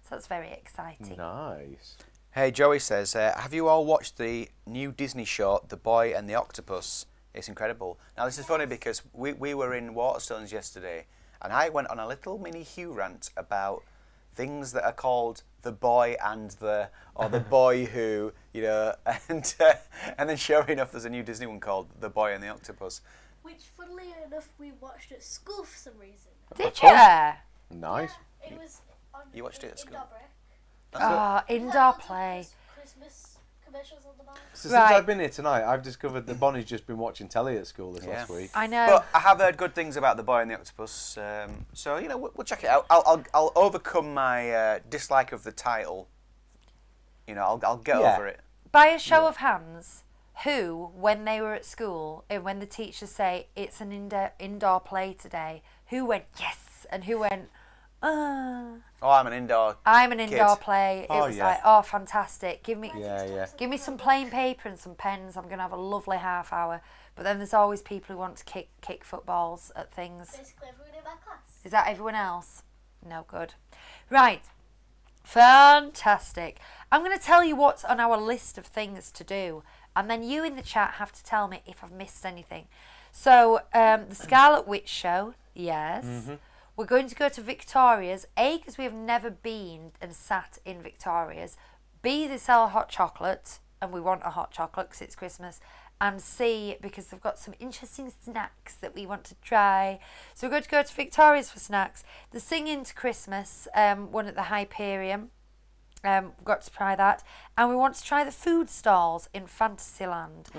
so that's very exciting. Nice. Hey, Joey says, have you all watched the new Disney show, The Boy and the Octopus? It's incredible. Now, this is funny because we were in Waterstones yesterday, and I went on a little mini Hugh rant about things that are called The Boy and the, or The Boy Who, you know, and then sure enough, there's a new Disney one called The Boy and the Octopus. Which, funnily enough, we watched at school for some reason. Did you? Nice. Yeah, it was on You watched it at school? Indoor break. Oh, indoor play. Christmas commercials on the back. So Right. since I've been here tonight, I've discovered that Bonnie's just been watching telly at school this last week. I know. But I have heard good things about The Boy and the Octopus, so you know we'll check it out. I'll overcome my dislike of the title. You know, I'll get over it. By a show of hands, who, when they were at school, and when the teachers say it's an indoor play today, who went yes, and who went, Oh, I'm an indoor. I'm an indoor kid. play. It Oh, was yeah. like, oh, fantastic. Give me Yeah. some plain paper and some pens. I'm going to have a lovely half hour. But then there's always people who want to kick footballs at things. Basically, everyone in my class. Is that everyone else? No good. Right. Fantastic. I'm going to tell you what's on our list of things to do. And then you in the chat have to tell me if I've missed anything. So, the Scarlet Witch show, yes. We're going to go to Victoria's. A, because we have never been and sat in Victoria's. B, they sell hot chocolate, and we want a hot chocolate because it's Christmas. And C, because they've got some interesting snacks that we want to try. So we're going to go to Victoria's for snacks. The Singing to Christmas, one at the Hyperion. We've got to try that. And we want to try the food stalls in Fantasyland.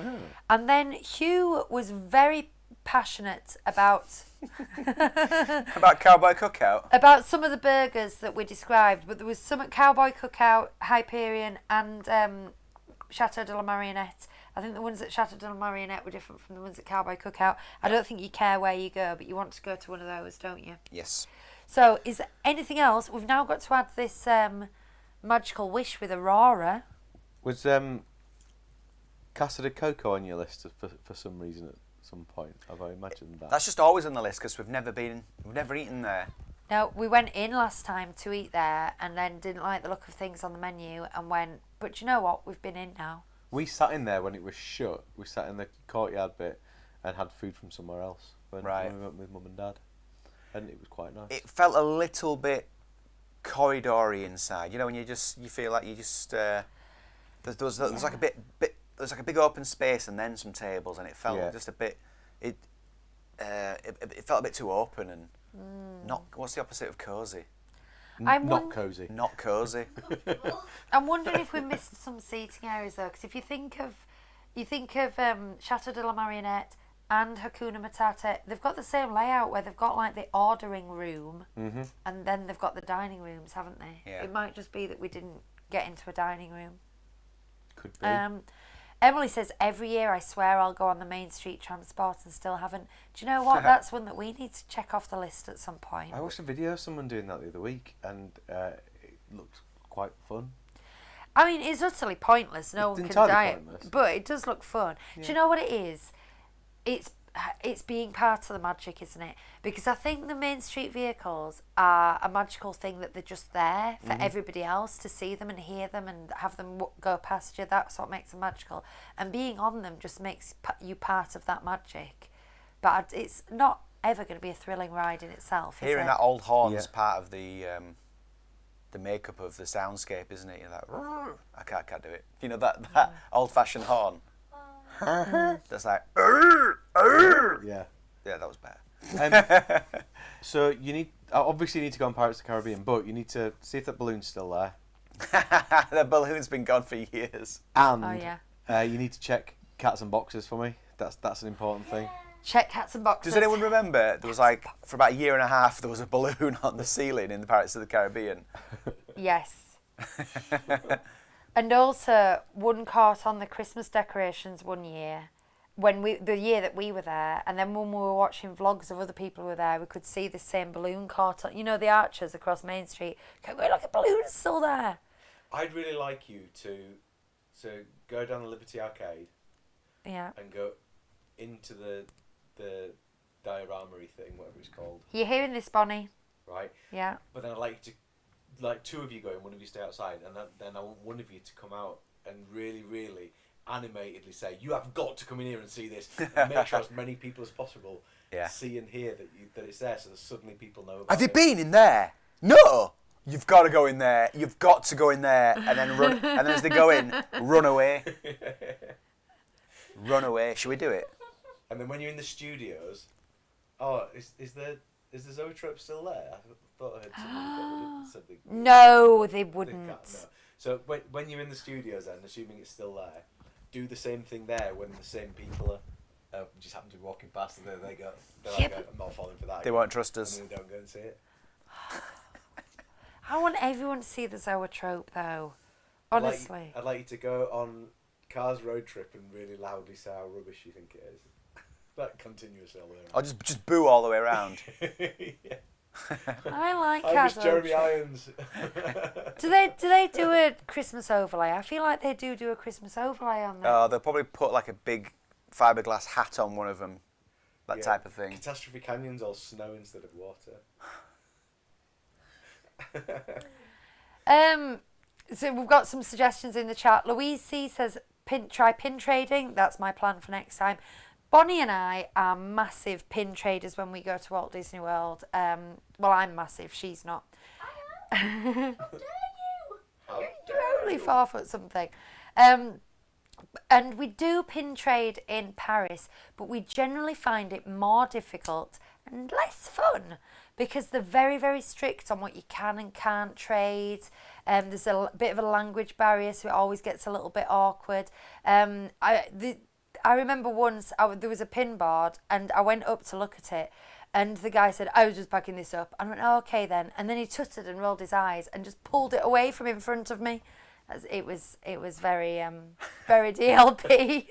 And then Hugh was very passionate about About Cowboy Cookout. about some of the burgers that we described, but there was some at Cowboy Cookout, Hyperion, and Chateau de la Marionnette. I think the ones at Chateau de la Marionnette were different from the ones at Cowboy Cookout. I don't think you care where you go, but you want to go to one of those, don't you? Yes. So, is there anything else? We've now got to add this magical wish with Aurora. Was Casa de Coco on your list for some reason at some point? Have I imagined that? That's just always on the list because we've never eaten there. Now, we went in last time to eat there and then didn't like the look of things on the menu and went, but you know what? We've been in now. We sat in there when it was shut. We sat in the courtyard bit and had food from somewhere else when we went with Mum and Dad. And it was quite nice. It felt a little bit corridory inside. You know, when you feel like you just there's like a bit there's like a big open space and then some tables, and it felt just a bit it felt a bit too open and not. What's the opposite of cosy? Not cosy. Not cosy. I'm wondering if we missed some seating areas though, because if you think of Chateau de la Marionnette and Hakuna Matata, they've got the same layout where they've got like the ordering room and then they've got the dining rooms, haven't they? Yeah. It might just be that we didn't get into a dining room. Could be. Emily says, every year I swear I'll go on the Main Street Transport and still haven't. Do you know what? That's one that we need to check off the list at some point. I watched a video of someone doing that the other week and it looked quite fun. I mean, it's utterly pointless. No It's one can entirely die. pointless. But it does look fun. Do you know what it is? It's it's being part of the magic, isn't it? Because I think the main street vehicles are a magical thing that they're just there for everybody else to see them and hear them and have them go past you. That's what makes them magical. And being on them just makes you part of that magic. But it's not ever going to be a thrilling ride in itself, is Hearing it? that old horn's part of the makeup of the soundscape, isn't it? You know, that, I can't do it. You know that old-fashioned horn. That's like. Yeah. Yeah, that was bad. So you need obviously you need to go on Pirates of the Caribbean, but you need to see if that balloon's still there. The balloon's been gone for years. And Oh, yeah. you need to check cats and boxes for me. That's an important thing. Check cats and boxes. Does anyone remember there was like for about a year and a half there was a balloon on the ceiling in the Pirates of the Caribbean? Yes. And also, one caught on the Christmas decorations one year, the year that we were there, and then when we were watching vlogs of other people who were there, we could see the same balloon caught on, you know, the arches across Main Street. Go, look, a balloon's still there. I'd really like you to go down the Liberty Arcade Yeah. and go into the diorama-y thing, whatever it's called, You're hearing this, Bonnie? right? Yeah. But then I'd like to, like two of you go and one of you stay outside, and then I want one of you to come out and really, really animatedly say, "You have got to come in here and see this," and make sure as many people as possible see and hear that it's there, so that suddenly people know about Have you it. been in there? No. You've got to go in there. You've got to go in there, and then run. And then as they go in, run away. Run away. Should we do it? And then when you're in the studios, is the Zoetrope still there? I thought I heard something. No, they They wouldn't. can't, no. So when you're in the studios, then assuming it's still there, do the same thing there when the same people are just happen to be walking past, and they go, they're like, "I'm not falling for that." They again." won't trust us. And they don't go and see it. I want everyone to see the Zoetrope, though. Honestly. I'd like you to go on Cars road trip and really loudly say how rubbish you think it is. That continuously all the way Or just boo all the way around. yeah. I like I Cars miss Jeremy Road Irons. Do they do a Christmas overlay? I feel like they do a Christmas overlay on there. They'll probably put like a big fiberglass hat on one of them. That Yeah. type of thing. Catastrophe Canyon's all snow instead of water. So we've got some suggestions in the chat. Louise C says try pin trading. That's my plan for next time. Bonnie and I are massive pin traders when we go to Walt Disney World. Well, I'm massive. She's not. How dare you? You're only 4 foot something. And we do pin trade in Paris, but we generally find it more difficult and less fun because they're very, very strict on what you can and can't trade. There's a bit of a language barrier, so it always gets a little bit awkward. I remember once there was a pin board and I went up to look at it and the guy said, "I was just packing this up." I went, "Oh, okay then." And then he tutted and rolled his eyes and just pulled it away from in front of me. It was very very DLP.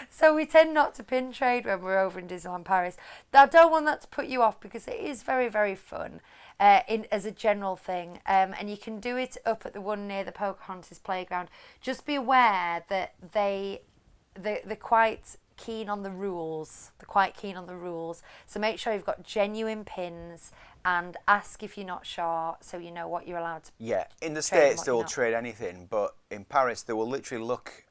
So we tend not to pin trade when we're over in Disneyland Paris. I don't want that to put you off because it is very, very fun as a general thing. And you can do it up at the one near the Pocahontas playground. Just be aware that they're quite keen on the rules. They're quite keen on the rules. So make sure you've got genuine pins and ask if you're not sure so you know what you're allowed to Yeah, in the trade and States what they you're will not. trade anything, but in Paris they will literally look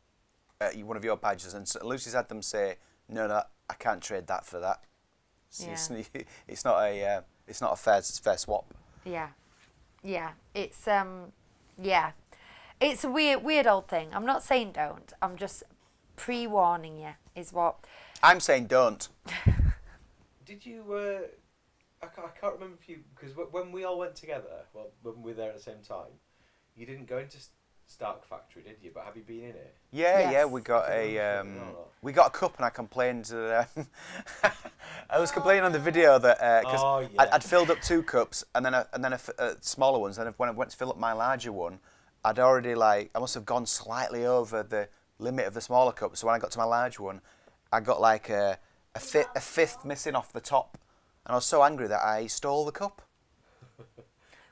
at one of your badges, and Lucie's had them say, "No, I can't trade that for that." So it's not a fair swap. Yeah. It's it's a weird old thing. I'm not saying don't. I'm just pre-warning you is what. I'm saying don't. Did you? I can't remember if you, because when we all went together, well, when we were there at the same time, you didn't go into Stark Factory, did you? But have you been in it? Yeah, Yes. we got we got a cup, and I complained. I was complaining on the video that because I'd filled up 2 cups, and then smaller ones. And when I went to fill up my larger one, I'd already I must have gone slightly over the limit of the smaller cup. So when I got to my large one, I got like a fifth missing off the top, and I was so angry that I stole the cup.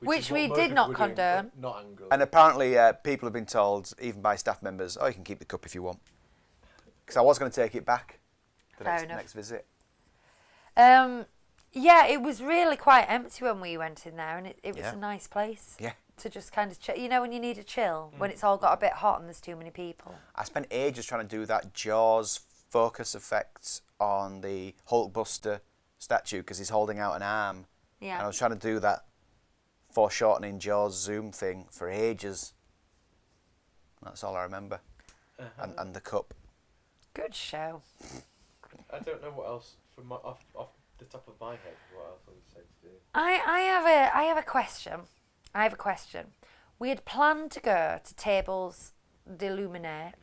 Which is what we most did people not were doing, condone. but not angrily. And apparently, people have been told, even by staff members, "Oh, you can keep the cup if you want." Because I was going to take it back. Fair enough. next visit. Yeah, it was really quite empty when we went in there, and it was Yeah. a nice place. Yeah. To just kind of chill. You know when you need a chill, when it's all got a bit hot and there's too many people. I spent ages trying to do that Jaws focus effect on the Hulkbuster statue because he's holding out an arm. Yeah. And I was trying to do that foreshortening Jaws zoom thing for ages. That's all I remember. And the cup. Good show. I don't know what else from off the top of my head. What else I would say to do? I have a question. We had planned to go to Tables de Lumiere.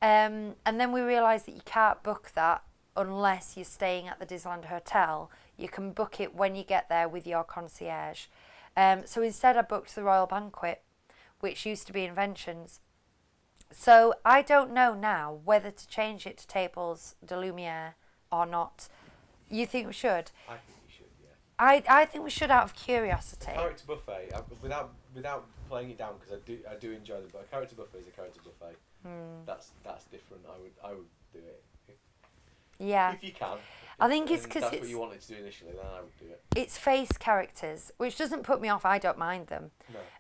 And then we realised that you can't book that unless you're staying at the Disneyland Hotel. You can book it when you get there with your concierge. So instead I booked the Royal Banquet, which used to be Inventions. So I don't know now whether to change it to Tables de Lumiere or not. You think we should? I think you should, yeah. I think we should out of curiosity. Character buffet, without playing it down, because I do enjoy the buffet. Character buffet is a character buffet. That's different. I would do it. Yeah. If you can. I think it's And 'cause that's it's- what you wanted to do initially, then I would do it. It's face characters, which doesn't put me off. I don't mind them.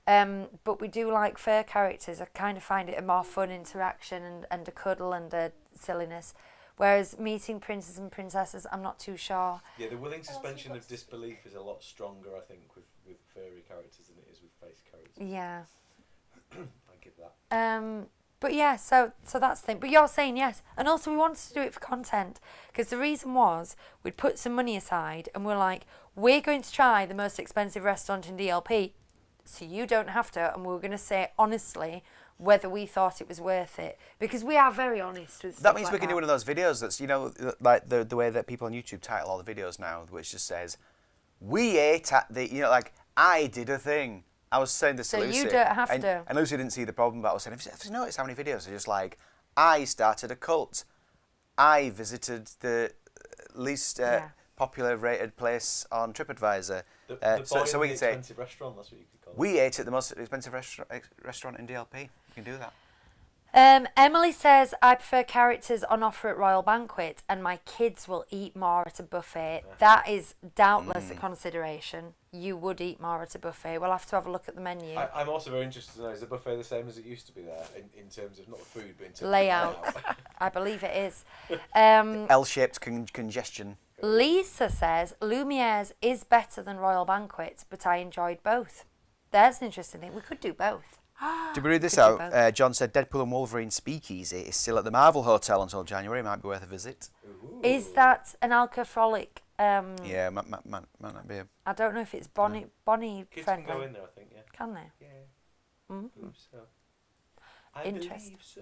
No. But we do like fur characters. I kind of find it a more fun interaction and a cuddle and a silliness. Whereas meeting princes and princesses, I'm not too sure. Yeah, the willing suspension of disbelief is a lot stronger, I think, with furry characters than it is with face characters. Yeah. I give that. But yeah, so that's the thing. But you're saying yes. And also we wanted to do it for content. Because the reason was we'd put some money aside and we're like, we're going to try the most expensive restaurant in DLP. So you don't have to. And we were going to say honestly whether we thought it was worth it. Because we are very honest with stuff That means like we can do one of those videos that's, you know, like the way that people on YouTube title all the videos now, which just says, we ate at the, you know, like, I did a thing. I was saying this So to Lucie. you don't have and, to. And Lucie didn't see the problem, but I was saying, have you noticed how many videos are just like, I started a cult. I visited the least popular rated place on TripAdvisor. The boy so in we the can say, expensive restaurant, that's what you could call it. we ate at the most expensive restaurant in DLP. We can do that. Emily says, I prefer characters on offer at Royal Banquet and my kids will eat more at a buffet. That is doubtless a consideration. You would eat more at a buffet. We'll have to have a look at the menu. I'm also very interested to know, is the buffet the same as it used to be there in terms of not the food, but in terms Layout. of layout? I believe it is. L-shaped congestion. Lisa says, Lumiere's is better than Royal Banquet, but I enjoyed both. There's an interesting thing. We could do both. Did we read this Could you out? both? John said Deadpool and Wolverine Speakeasy is still at the Marvel Hotel until January. Might be worth a visit. Is that an Alka Frolic? Yeah, might not be. I don't know if it's Bonnie Kids friendly. can go in there, I think, yeah. Can they? Yeah. Mm. Believe so. I Interesting. believe so.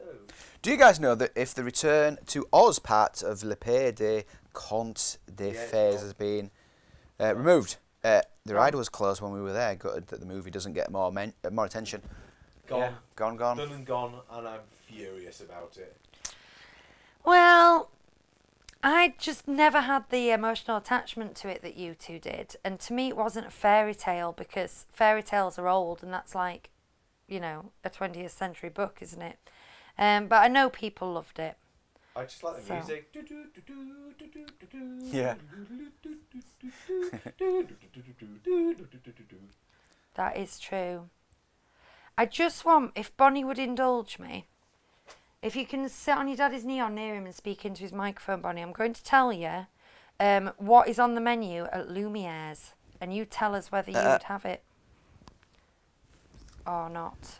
Do you guys know that if the return to Oz part of Le Pays de Contes des Yeah, Fées it's has been removed, the ride was closed when we were there. Gutted that the movie doesn't get more attention. Gone. Yeah, gone. Done and gone, and I'm furious about it. Well, I just never had the emotional attachment to it that you two did. And to me, it wasn't a fairy tale because fairy tales are old and that's like, you know, a 20th century book, isn't it? But I know people loved it. I just like the So. music. Yeah. That is true. I just want, if Bonnie would indulge me, if you can sit on your daddy's knee or near him and speak into his microphone, Bonnie, I'm going to tell you what is on the menu at Lumiere's, and you tell us whether you would have it or not.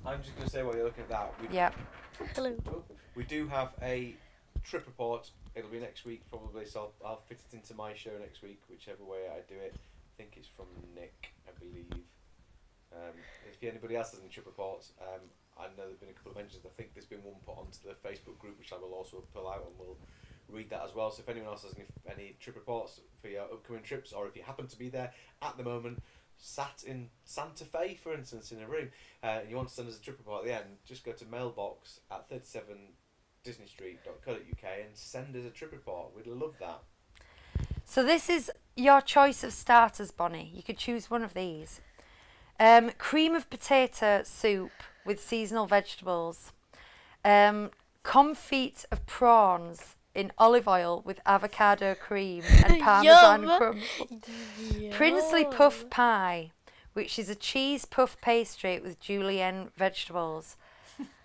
I'm just going to say while you're looking at that, Yep. Hello. we do have a trip report. It'll be next week probably, so I'll fit it into my show next week, whichever way I do it. I think it's from Nick, I believe. If anybody else has any trip reports, I know there's been a couple of mentions. I think there's been one put onto the Facebook group, which I will also pull out and we'll read that as well. So if anyone else has any trip reports for your upcoming trips, or if you happen to be there at the moment, sat in Santa Fe, for instance, in a room, and you want to send us a trip report at the end, just go to mailbox at 37disneystreet.co.uk and send us a trip report. We'd love that. So this is your choice of starters, Bonnie. You could choose one of these. Cream of potato soup with seasonal vegetables. Confit of prawns in olive oil with avocado cream and parmesan Yum. crumble. Princely puff pie, which is a cheese puff pastry with julienne vegetables.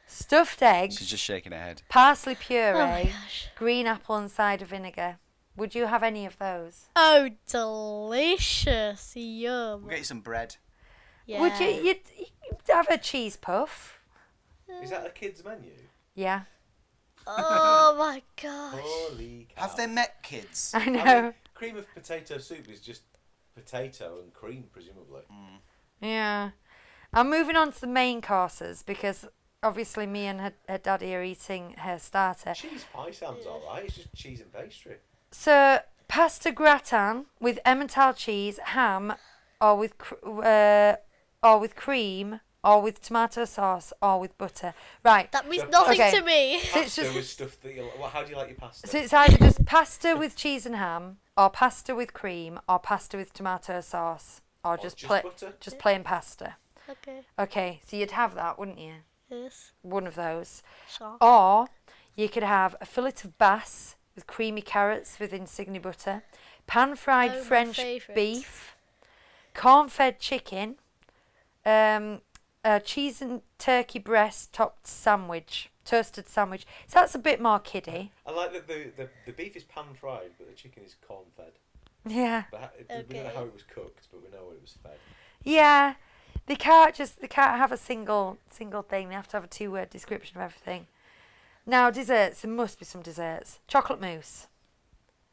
Stuffed eggs, She's just shaking her head. parsley Oh puree, my gosh. green apple and cider vinegar. Would you have any of those? Oh, delicious. Yum. We'll get you some bread. Yeah. Would you? You'd have a cheese puff. Is that a kid's menu? Yeah, Oh my gosh. Holy cow. Have they met kids? I I know. mean, cream of potato soup is just potato and cream, presumably. Yeah. I'm moving on to the main courses because obviously me and her daddy are eating her starter. Cheese pie sounds alright. It's just cheese and pastry. So, pasta gratin with Emmental cheese, ham, or with cream, or with tomato sauce, or with butter. Right. That means So- nothing Okay. to me. So it's Pasta just with stuff that you. Well, how do you like your pasta? so it's either just pasta with cheese and ham, or pasta with cream, or pasta with tomato sauce, or just butter? just plain pasta. Okay. Okay, so you'd have that, wouldn't you? Yes. One of those. Sure. Or you could have a fillet of bass with creamy carrots with insignia butter, pan-fried Oh, my French favourite. beef, corn-fed chicken, a cheese and turkey breast topped sandwich, toasted sandwich. So that's a bit more kiddie. I like that the beef is pan fried, but the chicken is corn fed. Yeah. But we don't know Okay. how it was cooked, but we know it was fed. Yeah. They can't have a single thing. They have to have a 2-word description of everything. Now desserts, there must be some desserts. Chocolate mousse.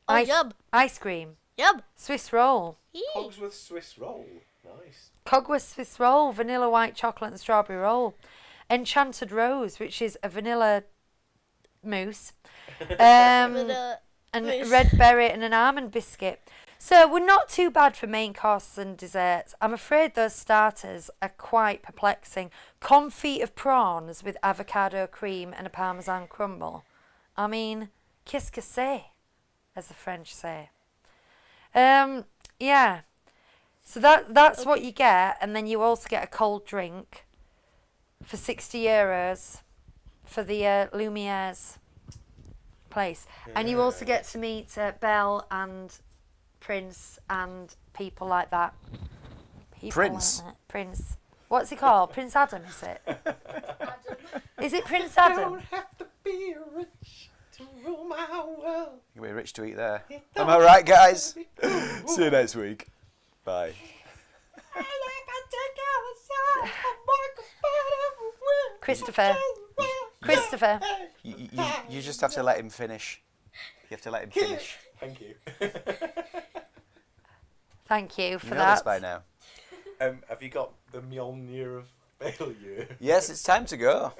Oh, yum. Ice cream. Yum. Swiss roll. Eee. Cogsworth Swiss roll. Nice. Cogworth Swiss roll, vanilla white chocolate and strawberry roll. Enchanted rose, which is a vanilla mousse. With And a mousse. red berry and an almond biscuit. So we're not too bad for main courses and desserts. I'm afraid those starters are quite perplexing. Confit of prawns with avocado cream and a parmesan crumble. I mean, qu'est-ce que c'est, as the French say. Yeah. So that's what you get, and then you also get a cold drink for €60 for the Lumiere's place, and you also get to meet Belle and Prince and people like that. People Prince? like that. Prince. What's he called? Prince Adam, is it? Is it Prince Adam? have to be rich to rule my world. You're rich to eat there. Am I right, guys? See you next week. Bye. Christopher. Christopher. You just have to let him finish. You have to let him finish. Thank you. Thank you You for know this that. by now. Have you got the Mjolnir of failure? Yes, it's time to go.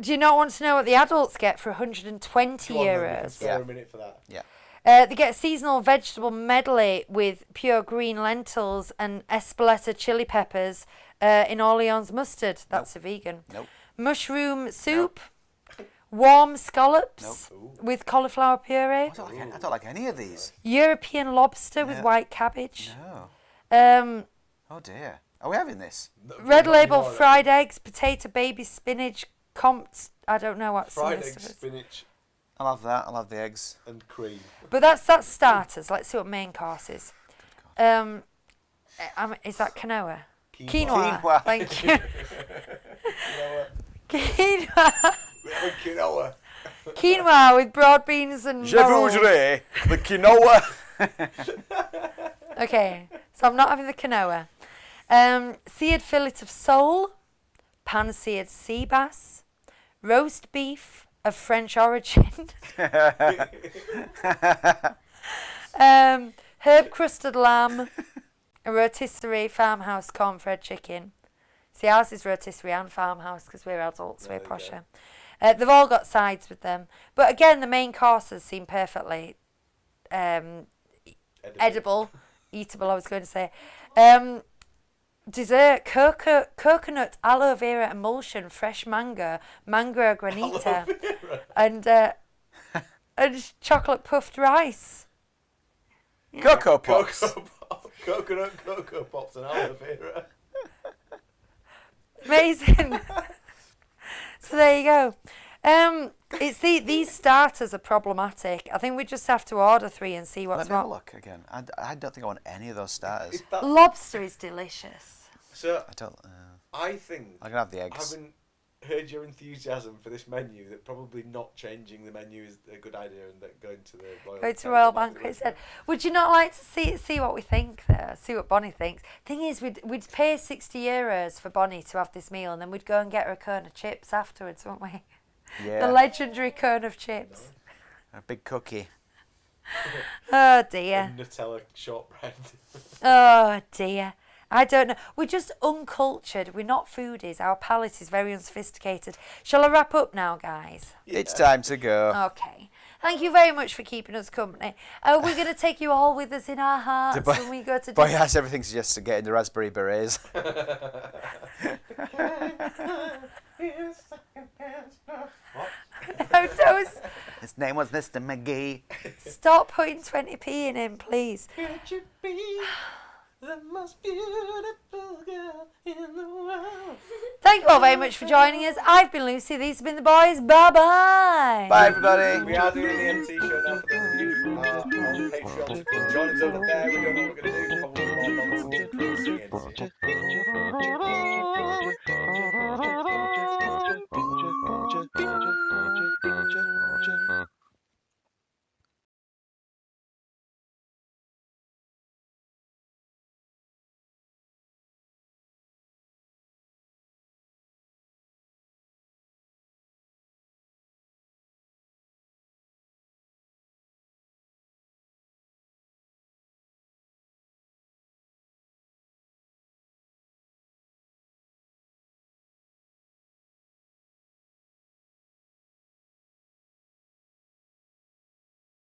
Do you not want to know what the adults get for €120? Go on then, we can spare Yeah. a minute for that. Yeah. They get a seasonal vegetable medley with pure green lentils and espeleta chili peppers in Orleans mustard. That's a vegan. Nope. Mushroom soup, warm scallops Nope. with cauliflower puree, I don't like any of these. European lobster with No. white cabbage, No. Oh dear. Are we having this? red Not label anymore, fried eggs, potato baby spinach, comped. I don't know what some of fried this eggs, stuff is. spinach, I'll have that. I'll have the eggs. and cream. But that's starters. Let's see what main course is. Is that quinoa? Quinoa. Quinoa. Thank you. Quinoa. Quinoa. We're having quinoa. Quinoa with broad beans and Je morels. voudrais the quinoa. Okay, so I'm not having the quinoa. Seared fillet of sole, pan-seared sea bass, roast beef of French origin, herb-crusted lamb, a rotisserie farmhouse corn-fed chicken. See, ours is rotisserie and farmhouse because we're adults, we're There you go. posher. They've all got sides with them. But again, the main courses seem perfectly edible, eatable, I was going to say. Dessert, coconut aloe vera emulsion, fresh mango granita, and chocolate puffed rice. Cocoa Pops. Coconut cocoa pops and aloe vera. Amazing. So there you go. It's these starters are problematic. I think we just have to order 3 and see Let what's me have a wrong. look again. I don't think I want any of those starters. Is that, Lobster is delicious. so I don't. I think, I'm gonna have the eggs. having heard your enthusiasm for this menu, that probably not changing the menu is a good idea, and that going to the Royal Go to Royal Banquet instead. Would you not like to see what we think there? See what Bonnie thinks. Thing is, we'd pay €60 for Bonnie to have this meal, and then we'd go and get her a cone of chips afterwards, wouldn't we? Yeah. The legendary cone of chips. A big cookie. Oh dear. Nutella shortbread. Oh dear. I don't know. We're just uncultured. We're not foodies. Our palate is very unsophisticated. Shall I wrap up now, guys? It's time to go. Okay. Thank you very much for keeping us company. We're going to take you all with us in our hearts Boy- when we go to Boy Disney. has everything suggests to get into raspberry berets. No, don't His name was Mr. McGee. stop putting 20p in him, please. Could you be the most beautiful girl in the world? Thank you all very much for joining us. I've been Lucy. These have been the boys. Bye-bye. Bye, everybody. We are doing the MT show now for those of you who are on Patreon. Join us over there. We don't know what we're going to